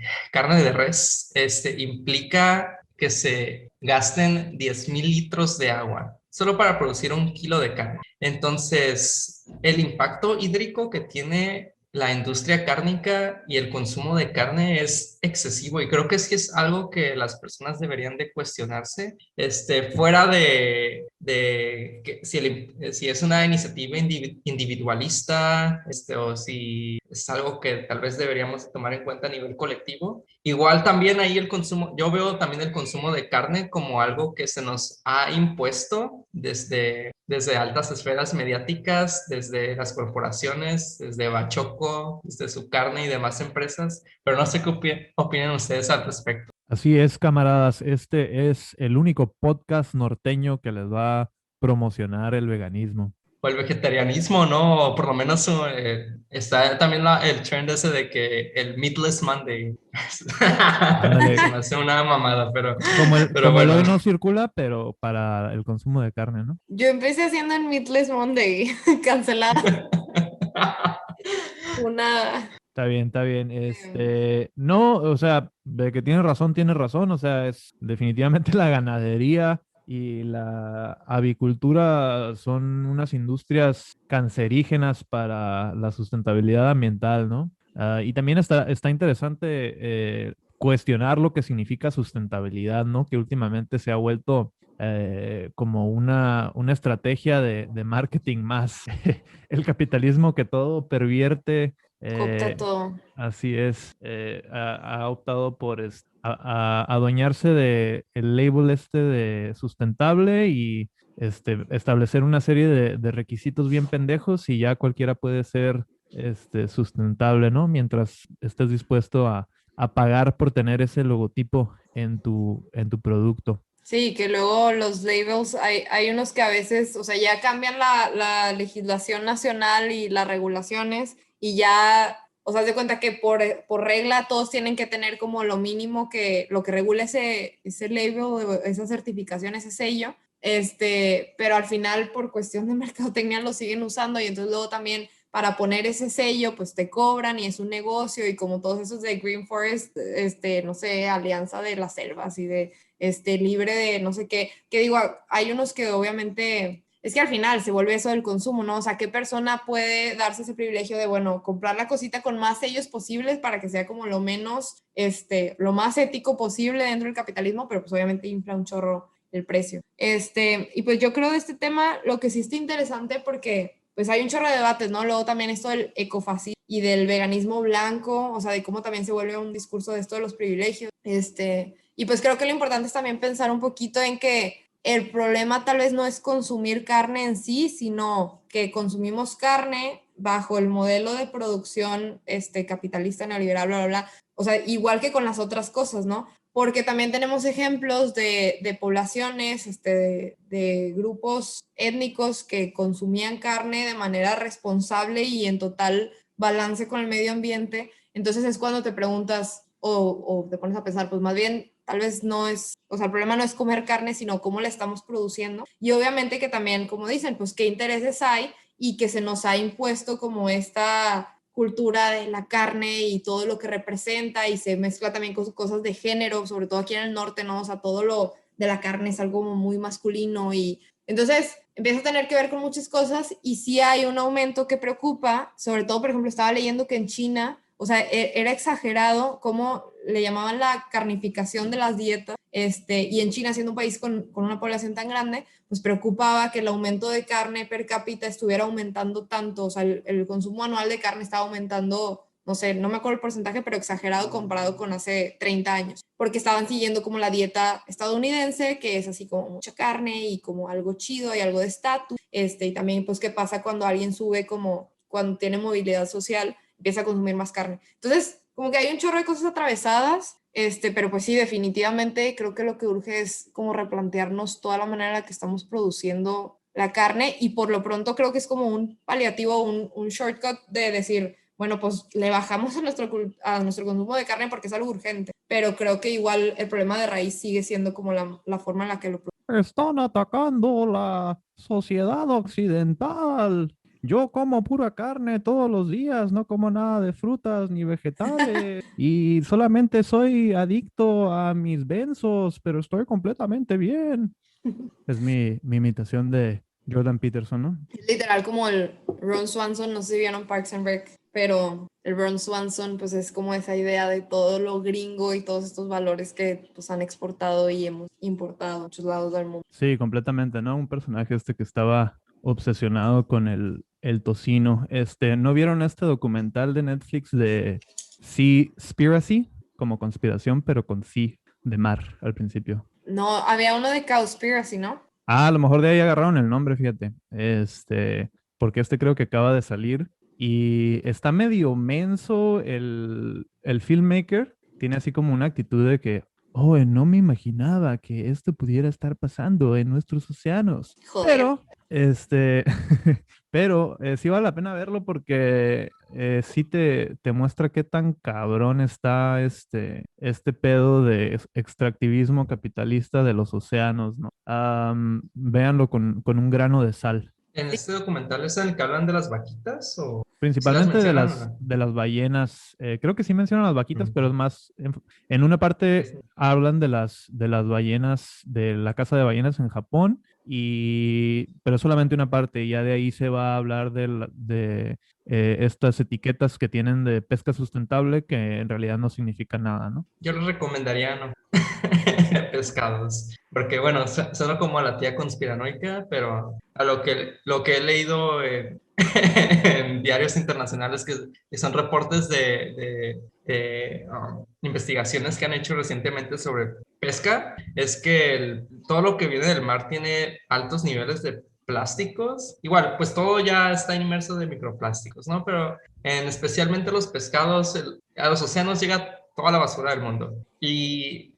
Speaker 4: res, implica que se gasten 10,000 litros de agua solo para producir un kilo de carne. Entonces, el impacto hídrico que tiene la industria cárnica y el consumo de carne es excesivo y creo que sí es algo que las personas deberían de cuestionarse, fuera de que si es una iniciativa individualista, o si es algo que tal vez deberíamos tomar en cuenta a nivel colectivo. Igual también ahí yo veo también el consumo de carne como algo que se nos ha impuesto desde altas esferas mediáticas, desde las corporaciones, desde Bachoco, desde su carne y demás empresas, pero no sé qué opinan ustedes al respecto.
Speaker 5: Así es, camaradas. Este es el único podcast norteño que les va a promocionar el veganismo.
Speaker 4: O el vegetarianismo, ¿no? O por lo menos está también el trend ese de que el Meatless Monday.
Speaker 5: Ándale.
Speaker 4: Se me hace una mamada, pero
Speaker 5: Como el
Speaker 4: bueno.
Speaker 5: hoy no circula, pero para el consumo de carne, ¿no?
Speaker 6: Yo empecé haciendo el Meatless Monday, cancelada.
Speaker 5: Está bien, está bien. No, o sea, de que tiene razón. O sea, es definitivamente la ganadería y la avicultura son unas industrias cancerígenas para la sustentabilidad ambiental, ¿no? Y también está interesante cuestionar lo que significa sustentabilidad, ¿no? Que últimamente se ha vuelto como una estrategia de marketing más. El capitalismo que todo pervierte.
Speaker 6: Copta todo.
Speaker 5: Así es. Ha optado por adueñarse de el label de sustentable y establecer una serie de requisitos bien pendejos y ya cualquiera puede ser sustentable, ¿no? Mientras estés dispuesto a pagar por tener ese logotipo en tu producto.
Speaker 6: Sí, que luego los labels, hay unos que a veces, o sea, ya cambian la legislación nacional y las regulaciones y ya, o sea, haz de cuenta que por regla todos tienen que tener como lo mínimo que lo que regula ese label, esa certificación, ese sello, pero al final por cuestión de mercadotecnia lo siguen usando y entonces luego también para poner ese sello pues te cobran y es un negocio y como todos esos de Green Forest, no sé, Alianza de las Selvas y de libre de no sé qué, que digo, hay unos que obviamente, es que al final se vuelve eso del consumo, ¿no? O sea, ¿qué persona puede darse ese privilegio de, bueno, comprar la cosita con más sellos posibles para que sea como lo menos, lo más ético posible dentro del capitalismo, pero pues obviamente infla un chorro el precio. Y pues yo creo de este tema, lo que sí está interesante porque pues hay un chorro de debates, ¿no? Luego también esto del ecofascismo, y del veganismo blanco, o sea, de cómo también se vuelve un discurso de esto de los privilegios. Y pues creo que lo importante es también pensar un poquito en que el problema tal vez no es consumir carne en sí, sino que consumimos carne bajo el modelo de producción capitalista, neoliberal, bla, bla, bla. O sea, igual que con las otras cosas, ¿no? Porque también tenemos ejemplos de poblaciones, de grupos étnicos que consumían carne de manera responsable y en total balance con el medio ambiente. Entonces es cuando te preguntas o te pones a pensar, pues más bien tal vez no es, o sea, el problema no es comer carne, sino cómo la estamos produciendo. Y obviamente que también, como dicen, pues qué intereses hay y que se nos ha impuesto como esta cultura de la carne y todo lo que representa, y se mezcla también con cosas de género, sobre todo aquí en el norte, ¿no? O sea, todo lo de la carne es algo muy masculino, y entonces empieza a tener que ver con muchas cosas, y sí hay un aumento que preocupa, sobre todo, por ejemplo, estaba leyendo que en China, o sea, era exagerado cómo le llamaban la carnificación de las dietas, y en China, siendo un país con una población tan grande, pues preocupaba que el aumento de carne per cápita estuviera aumentando tanto, o sea, el consumo anual de carne estaba aumentando, no sé, no me acuerdo el porcentaje, pero exagerado comparado con hace 30 años, porque estaban siguiendo como la dieta estadounidense, que es así como mucha carne y como algo chido y algo de estatus, y también pues qué pasa cuando alguien sube, como cuando tiene movilidad social, empieza a consumir más carne. Entonces, como que hay un chorro de cosas atravesadas, pero pues sí, definitivamente creo que lo que urge es como replantearnos toda la manera en la que estamos produciendo la carne, y por lo pronto creo que es como un paliativo, un shortcut de decir, bueno, pues le bajamos a nuestro consumo de carne porque es algo urgente, pero creo que igual el problema de raíz sigue siendo como la forma en la que lo producimos.
Speaker 5: Están atacando la sociedad occidental. Yo como pura carne todos los días, no como nada de frutas ni vegetales. Y solamente soy adicto a mis benzos, pero estoy completamente bien. Es mi imitación de Jordan Peterson, ¿no?
Speaker 6: Literal como el Ron Swanson, no sé si vieron Parks and Rec, pero el Ron Swanson pues es como esa idea de todo lo gringo y todos estos valores que pues han exportado y hemos importado a muchos lados del mundo.
Speaker 5: Sí, completamente, ¿no? Un personaje que estaba obsesionado con el tocino. ¿No vieron este documental de Netflix de Seaspiracy? Como conspiración, pero con sí de mar al principio.
Speaker 6: No, había uno de Cowspiracy, ¿no?
Speaker 5: Ah, a lo mejor de ahí agarraron el nombre, fíjate. Porque creo que acaba de salir y está medio menso el filmmaker. Tiene así como una actitud de que, oh, no me imaginaba que esto pudiera estar pasando en nuestros océanos.
Speaker 6: Joder.
Speaker 5: Pero sí vale la pena verlo porque sí te muestra qué tan cabrón está este pedo de extractivismo capitalista de los océanos, ¿no? Véanlo con un grano de sal.
Speaker 4: ¿En este documental es en el que hablan de las vaquitas o...?
Speaker 5: Principalmente
Speaker 4: ¿Sí
Speaker 5: de
Speaker 4: las mencionan o no?
Speaker 5: de las ballenas. Creo que sí mencionan las vaquitas, pero es
Speaker 4: Ujú.
Speaker 5: más, en una parte hablan de las ballenas, de la caza de ballenas en Japón, pero solamente una parte, y ya de ahí se va a hablar de estas etiquetas que tienen de pesca sustentable, que en realidad no significan nada, ¿no?
Speaker 4: Yo les recomendaría no pescados, porque bueno, suena como a la tía conspiranoica, pero a lo que he leído en diarios internacionales que son reportes de investigaciones que han hecho recientemente sobre pesca, es que todo lo que viene del mar tiene altos niveles de plásticos. Igual, pues todo ya está inmerso de microplásticos, ¿no? Pero especialmente los pescados, a los océanos llega toda la basura del mundo. Y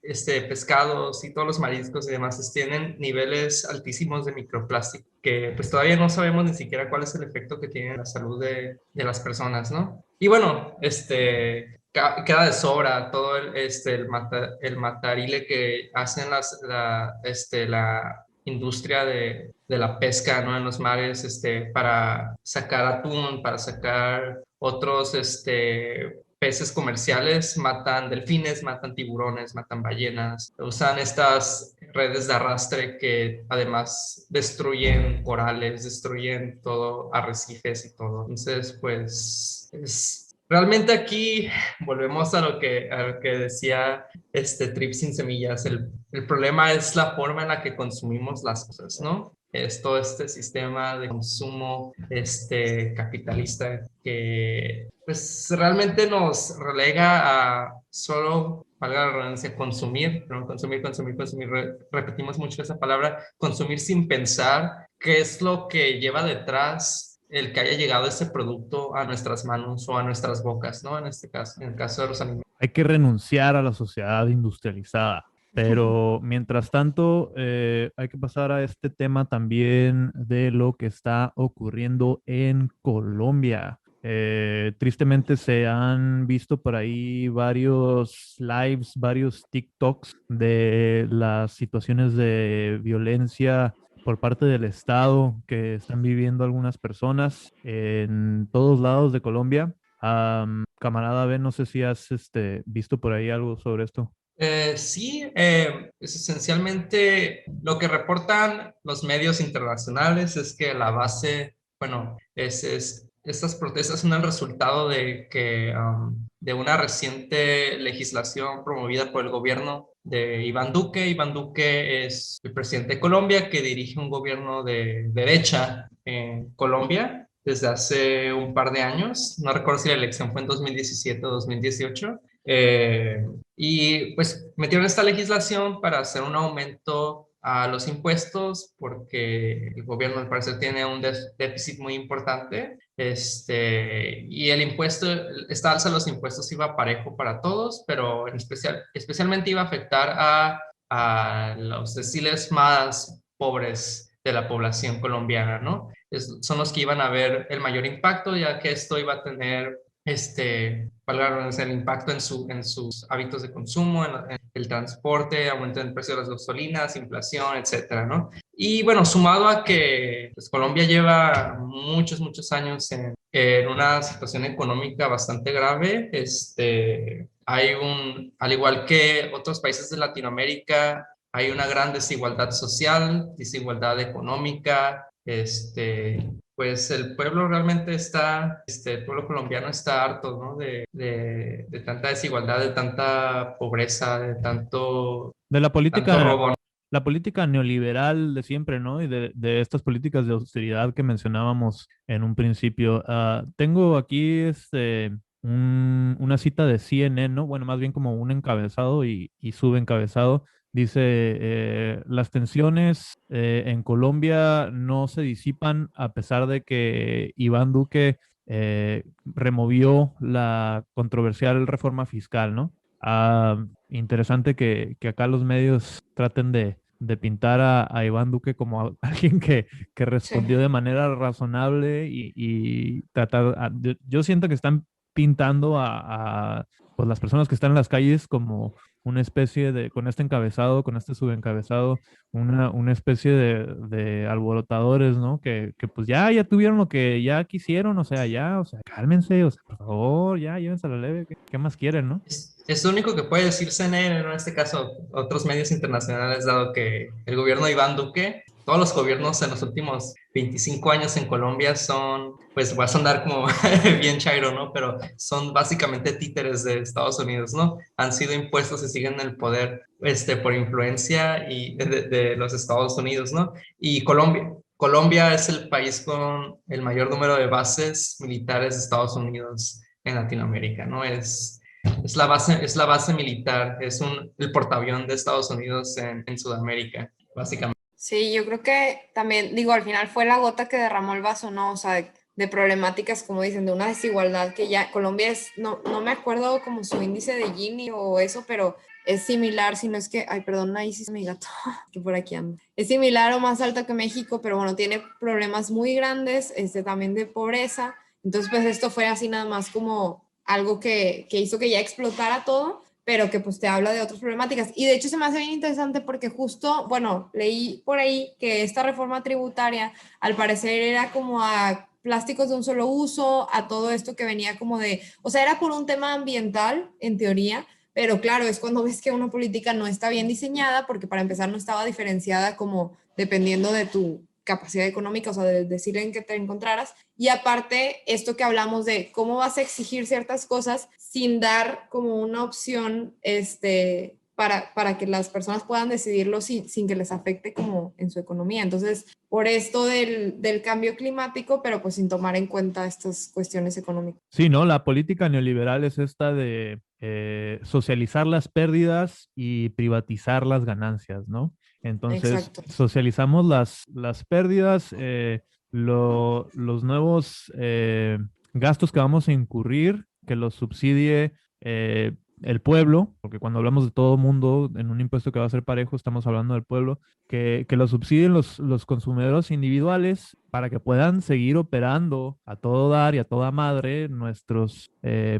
Speaker 4: pescados y todos los mariscos y demás tienen niveles altísimos de microplástico, que pues todavía no sabemos ni siquiera cuál es el efecto que tiene en la salud de las personas, ¿no? Y bueno, queda de sobra todo el matarile que hacen la industria de la pesca, ¿no? En los mares, para sacar atún, para sacar otros, peces comerciales, matan delfines, matan tiburones, matan ballenas, usan estas redes de arrastre que además destruyen corales, destruyen todo, arrecifes y todo. Entonces, pues, realmente aquí volvemos a lo que decía Trip sin semillas. El problema es la forma en la que consumimos las cosas, ¿no? es todo este sistema de consumo capitalista que pues realmente nos relega a solo, valga la redundancia, consumir, ¿no? Consumir, consumir, consumir. Repetimos mucho esa palabra, consumir sin pensar qué es lo que lleva detrás el que haya llegado ese producto a nuestras manos o a nuestras bocas, ¿no? En este caso, en el caso de los alimentos.
Speaker 5: Hay que renunciar a la sociedad industrializada. Pero mientras tanto, hay que pasar a este tema también de lo que está ocurriendo en Colombia. Tristemente se han visto por ahí varios lives, varios TikToks de las situaciones de violencia por parte del Estado que están viviendo algunas personas en todos lados de Colombia. Camarada Ben, no sé si has visto por ahí algo sobre esto.
Speaker 4: Sí, es esencialmente lo que reportan los medios internacionales es que la base, bueno, estas protestas son el resultado de una reciente legislación promovida por el gobierno de Iván Duque. Iván Duque es el presidente de Colombia que dirige un gobierno de derecha en Colombia desde hace un par de años. No recuerdo si la elección fue en 2017 o 2018. Y pues metieron esta legislación para hacer un aumento a los impuestos porque el gobierno al parecer tiene un déficit muy importante. Y el impuesto, esta alza de los impuestos iba parejo para todos, pero especialmente iba a afectar a los deciles más pobres de la población colombiana, ¿no? Son los que iban a ver el mayor impacto, ya que esto iba a tener el impacto en sus hábitos de consumo, en el transporte, aumento del precio de las gasolinas, inflación, etcétera, ¿no? Y bueno, sumado a que pues, Colombia lleva muchos, muchos años en una situación económica bastante grave, al igual que otros países de Latinoamérica, hay una gran desigualdad social, desigualdad económica, pues el pueblo realmente el pueblo colombiano está harto, ¿no? De tanta desigualdad, de tanta pobreza, de tanto
Speaker 5: De
Speaker 4: tanto robo.
Speaker 5: la política neoliberal de siempre, ¿no? Y de estas políticas de austeridad que mencionábamos en un principio. Tengo aquí una cita de CNN, ¿no? Bueno, más bien como un encabezado y subencabezado. Dice, las tensiones en Colombia no se disipan a pesar de que Iván Duque removió la controversial reforma fiscal, ¿no? Interesante que acá los medios traten de pintar a Iván Duque como alguien que respondió
Speaker 6: Sí.
Speaker 5: de manera razonable y tratar, yo siento que están pintando pues las personas que están en las calles como una especie con este encabezado, con este subencabezado, una especie de alborotadores, ¿no? Que pues ya tuvieron lo que ya quisieron, o sea, cálmense, o sea, por favor, ya, llévense a la leve, ¿qué más quieren, no?
Speaker 4: Es lo único que puede decir CNN, ¿no? En este caso, otros medios internacionales, dado que el gobierno de Iván Duque, todos los gobiernos en los últimos 25 años en Colombia son, pues vas a andar como bien chairo, ¿no? Pero son básicamente títeres de Estados Unidos, ¿no? Han sido impuestos y siguen en el poder por influencia de los Estados Unidos, ¿no? Y Colombia es el país con el mayor número de bases militares de Estados Unidos en Latinoamérica, ¿no? Es la base militar, el portaavión de Estados Unidos en Sudamérica, básicamente.
Speaker 6: Sí, yo creo que también, digo, al final fue la gota que derramó el vaso, ¿no? O sea, de problemáticas, como dicen, de una desigualdad que ya Colombia no me acuerdo como su índice de Gini o eso, pero es similar, si no es que, ay, perdón, ahí sí es mi gato, que por aquí anda. Es similar o más alto que México, pero bueno, tiene problemas muy grandes, también de pobreza. Entonces, pues esto fue así nada más como algo que hizo que ya explotara todo, pero que pues te habla de otras problemáticas. Y de hecho se me hace bien interesante porque justo, bueno, leí por ahí que esta reforma tributaria al parecer era como a plásticos de un solo uso, a todo esto que venía como o sea, era por un tema ambiental, en teoría, pero claro, es cuando ves que una política no está bien diseñada, porque para empezar no estaba diferenciada como dependiendo de tu capacidad económica, o sea, de decir en qué te encontraras. Y aparte, esto que hablamos de cómo vas a exigir ciertas cosas sin dar como una opción, para que las personas puedan decidirlo sin que les afecte como en su economía. Entonces, por esto del cambio climático, pero pues sin tomar en cuenta estas cuestiones económicas.
Speaker 5: Sí, ¿no? La política neoliberal es esta de socializar las pérdidas y privatizar las ganancias, ¿no? Entonces,
Speaker 6: Exacto.
Speaker 5: socializamos las pérdidas, los nuevos gastos que vamos a incurrir, que los subsidie el pueblo, porque cuando hablamos de todo mundo en un impuesto que va a ser parejo, estamos hablando del pueblo, que lo subsidien los consumidores individuales para que puedan seguir operando a todo dar y a toda madre nuestros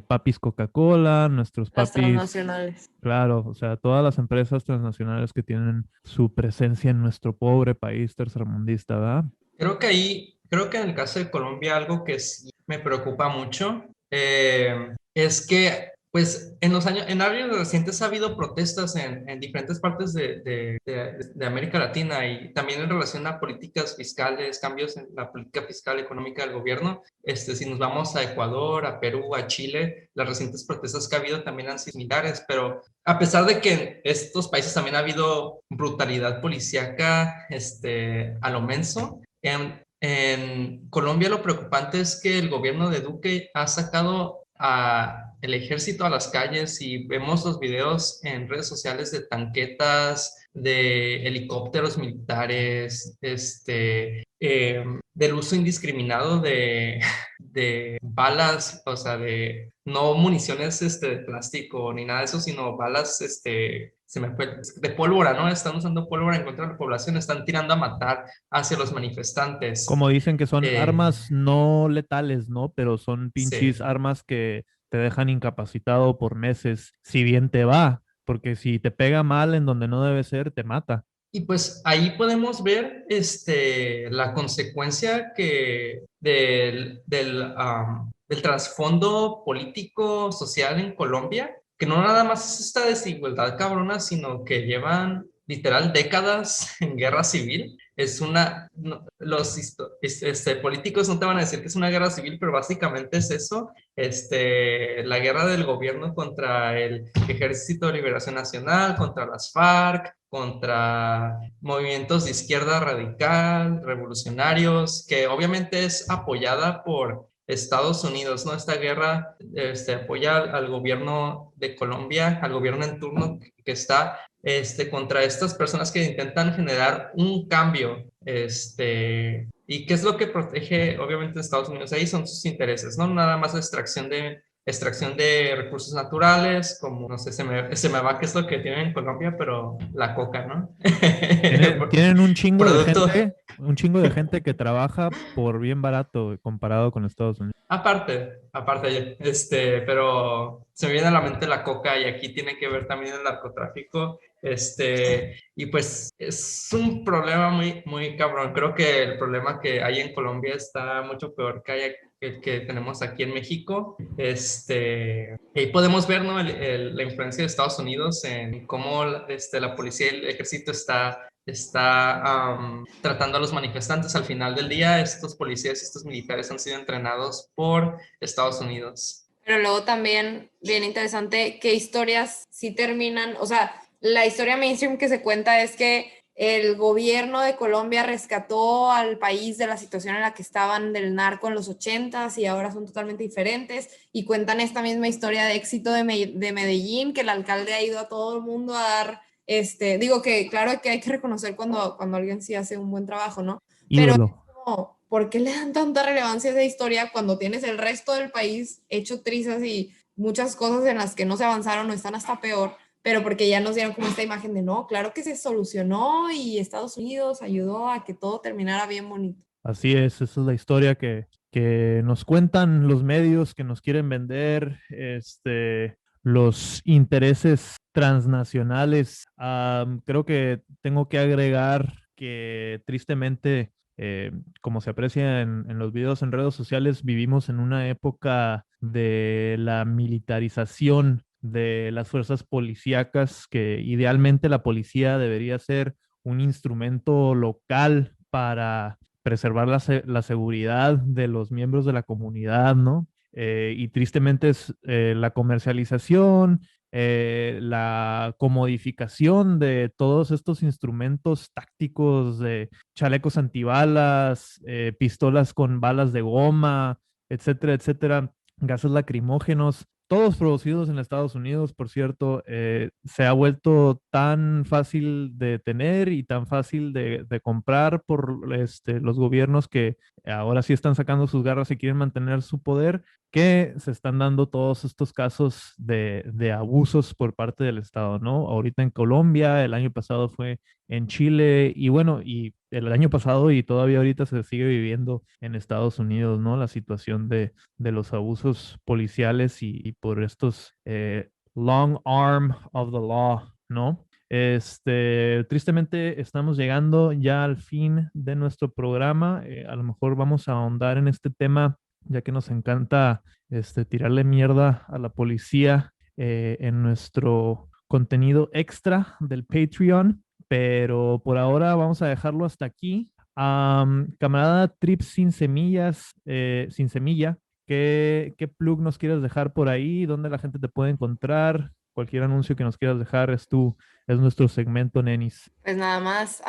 Speaker 5: papis Coca-Cola, nuestros
Speaker 6: Las
Speaker 5: papis,
Speaker 6: transnacionales.
Speaker 5: claro, o sea, todas las empresas transnacionales que tienen su presencia en nuestro pobre país tercermundista, ¿verdad?
Speaker 4: Creo que en el caso de Colombia algo que sí me preocupa mucho es que pues en años recientes ha habido protestas en diferentes partes de América Latina y también en relación a políticas fiscales, cambios en la política fiscal económica del gobierno. Si nos vamos a Ecuador, a Perú, a Chile, las recientes protestas que ha habido también han sido similares, pero a pesar de que en estos países también ha habido brutalidad policíaca a lo menso, en Colombia lo preocupante es que el gobierno de Duque ha sacado a el ejército a las calles y vemos los videos en redes sociales de tanquetas, de helicópteros militares, del uso indiscriminado de balas, o sea, de no municiones de plástico ni nada de eso, sino balas se me fue, de pólvora, ¿no? Están usando pólvora en contra de la población, están tirando a matar hacia los manifestantes.
Speaker 5: Como dicen que son
Speaker 4: Eh,
Speaker 5: armas no letales, ¿no? Pero son pinches
Speaker 4: sí.
Speaker 5: armas que te dejan incapacitado por meses, si bien te va, porque si te pega mal en donde no debe ser, te mata.
Speaker 4: Y pues ahí podemos ver la consecuencia del trasfondo político social en Colombia, que no nada más es esta desigualdad cabrona, sino que llevan literal décadas en guerra civil. Los políticos no te van a decir que es una guerra civil, pero básicamente es eso, la guerra del gobierno contra el Ejército de Liberación Nacional, contra las FARC, contra movimientos de izquierda radical, revolucionarios, que obviamente es apoyada por Estados Unidos, ¿no? Esta guerra apoya al gobierno de Colombia, al gobierno en turno que está contra estas personas que intentan generar un cambio. ¿Y qué es lo que protege obviamente Estados Unidos? Ahí son sus intereses, ¿no? Nada más la extracción de recursos naturales, como, no sé, se me va qué es lo que tienen en Colombia, pero la coca, ¿no?
Speaker 5: Tienen
Speaker 4: Producto,
Speaker 5: un chingo de gente que trabaja por bien barato comparado con Estados Unidos.
Speaker 4: aparte, pero se me viene a la mente la coca y aquí tiene que ver también el narcotráfico, y pues es un problema muy, muy cabrón. Creo que el problema que hay en Colombia está mucho peor que el que tenemos aquí en México. Y podemos ver, ¿no? La influencia de Estados Unidos en cómo la policía y el ejército está tratando a los manifestantes. Al final del día, estos policías y estos militares han sido entrenados por Estados Unidos.
Speaker 6: Pero luego también, bien interesante, qué historias sí terminan, o sea, la historia mainstream que se cuenta es que el gobierno de Colombia rescató al país de la situación en la que estaban del narco en los 80s y ahora son totalmente diferentes, y cuentan esta misma historia de éxito de Medellín, que el alcalde ha ido a todo el mundo a dar, digo que claro que hay que reconocer cuando alguien sí hace un buen trabajo, ¿no? Pero
Speaker 5: Ídolo.
Speaker 6: como, ¿por qué le dan tanta relevancia a esa historia cuando tienes el resto del país hecho trizas y muchas cosas en las que no se avanzaron o están hasta peor? Pero porque ya nos dieron como esta imagen de no, claro que se solucionó y Estados Unidos ayudó a que todo terminara bien bonito.
Speaker 5: Así es, esa es la historia que nos cuentan los medios que nos quieren vender, los intereses transnacionales. Creo que tengo que agregar que tristemente, como se aprecia en los videos en redes sociales, vivimos en una época de la militarización de las fuerzas policíacas, que idealmente la policía debería ser un instrumento local para preservar la seguridad de los miembros de la comunidad, ¿no? Y tristemente es la comercialización la comodificación de todos estos instrumentos tácticos de chalecos antibalas, pistolas con balas de goma, etcétera, etcétera, gases lacrimógenos, todos producidos en Estados Unidos, por cierto, se ha vuelto tan fácil de tener y tan fácil de comprar por los gobiernos que ahora sí están sacando sus garras y quieren mantener su poder, que se están dando todos estos casos de abusos por parte del Estado, ¿no? Ahorita en Colombia, el año pasado fue en Chile y bueno, y el año pasado y todavía ahorita se sigue viviendo en Estados Unidos, ¿no? La situación de los abusos policiales y por estos long arm of the law, ¿no? Tristemente estamos llegando ya al fin de nuestro programa. A lo mejor vamos a ahondar en este tema, ya que nos encanta tirarle mierda a la policía en nuestro contenido extra del Patreon, pero por ahora vamos a dejarlo hasta aquí. Camarada Trips sin semillas, sin semilla, ¿qué plug nos quieres dejar por ahí? ¿Dónde la gente te puede encontrar? Cualquier anuncio que nos quieras dejar es nuestro segmento, nenis.
Speaker 6: Pues nada más,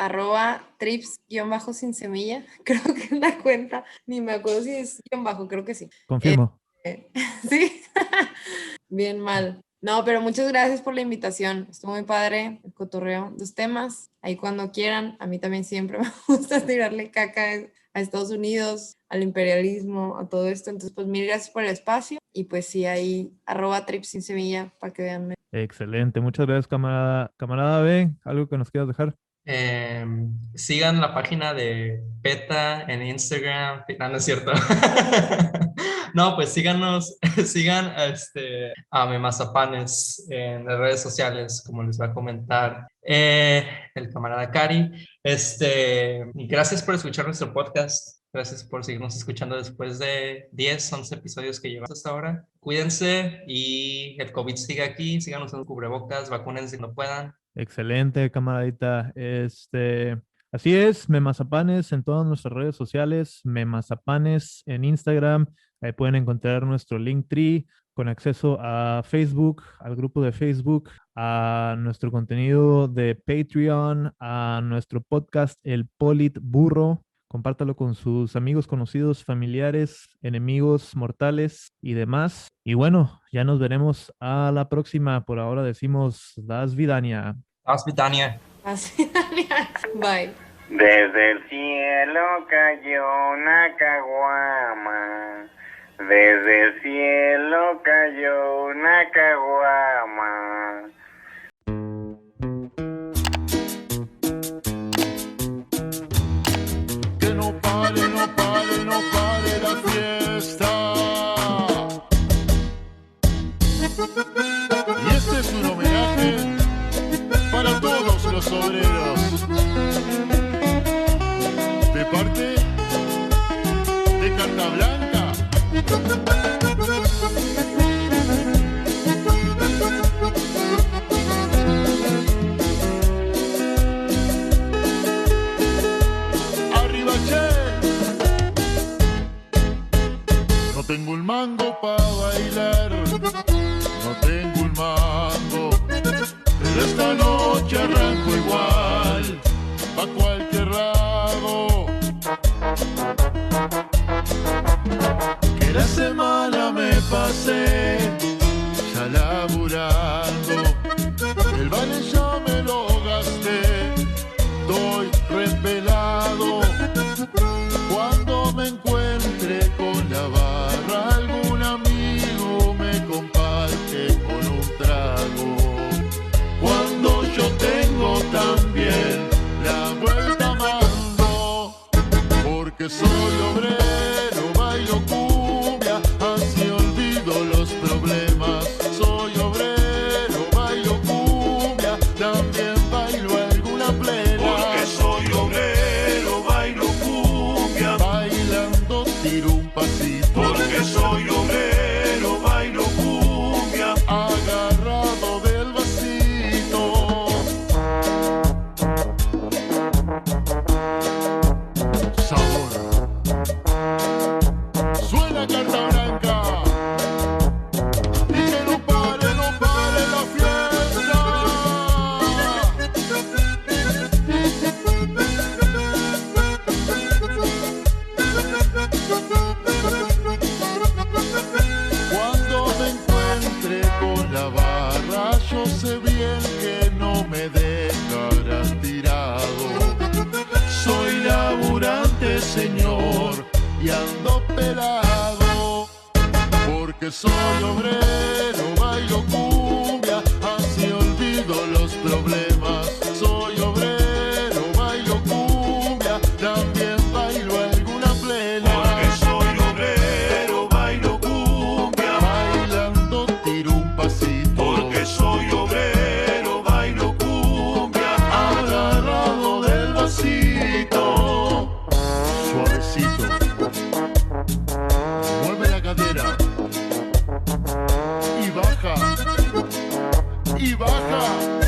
Speaker 6: @trips_sin semilla. Creo que es la cuenta, ni me acuerdo si es guión bajo, creo que sí.
Speaker 5: Confirmo.
Speaker 6: Sí, bien mal. No, pero muchas gracias por la invitación. Estuvo muy padre el cotorreo, los temas. Ahí cuando quieran, a mí también siempre me gusta tirarle caca a Estados Unidos, al imperialismo, a todo esto. Entonces, pues mil gracias por el espacio. Y pues sí, ahí @trips_sin_semilla para que vean.
Speaker 5: Excelente, muchas gracias, camarada. Camarada B, ¿algo que nos quieras dejar?
Speaker 4: Sigan la página de PETA en Instagram. No, no es cierto. No, pues síganos, sigan a Memazapanes en las redes sociales, como les va a comentar el camarada Cari. Y gracias por escuchar nuestro podcast. Gracias por seguirnos escuchando después de 10, 11 episodios que llevamos hasta ahora. Cuídense y el COVID sigue aquí. Síganos usando cubrebocas, vacúnense si no puedan.
Speaker 5: Excelente, camaradita. Así es, Memazapanes en todas nuestras redes sociales, Memazapanes en Instagram. Ahí pueden encontrar nuestro Linktree con acceso a Facebook, al grupo de Facebook, a nuestro contenido de Patreon, a nuestro podcast El Polit Burro. Compártalo con sus amigos, conocidos, familiares, enemigos, mortales y demás. Y bueno, ya nos veremos a la próxima. Por ahora decimos Das Vidania.
Speaker 4: Das Vidania.
Speaker 6: Bye.
Speaker 7: Desde el cielo cayó una caguama. Desde el cielo cayó una caguama.
Speaker 8: Que no pare, no pare, no pare la fiesta. Y este es un homenaje para todos los obreros. De parte de Carta Blanca. Arriba, che. No tengo un mango para bailar, no tengo un mango, pero esta noche arranco igual, pa' cualquier lado. Que la semana me pasé ya laburando, el vale ya me lo gasté, estoy repelado. Cuando me encuentre con la barra, algún amigo me comparte con un trago. Cuando yo tengo también la vuelta mando, porque soy obrero, bailo cumbia, así olvido los problemas. Soy obrero, porque soy obrero, bailo cumbia, así olvido los problemas. Soy obrero, bailo cumbia, también bailo alguna plena.
Speaker 9: Porque soy obrero, bailo cumbia,
Speaker 8: Bailando tiro un pasito.
Speaker 9: porque soy obrero, bailo cumbia,
Speaker 8: Agarrado del vasito, suavecito, mueve la cadera y baja,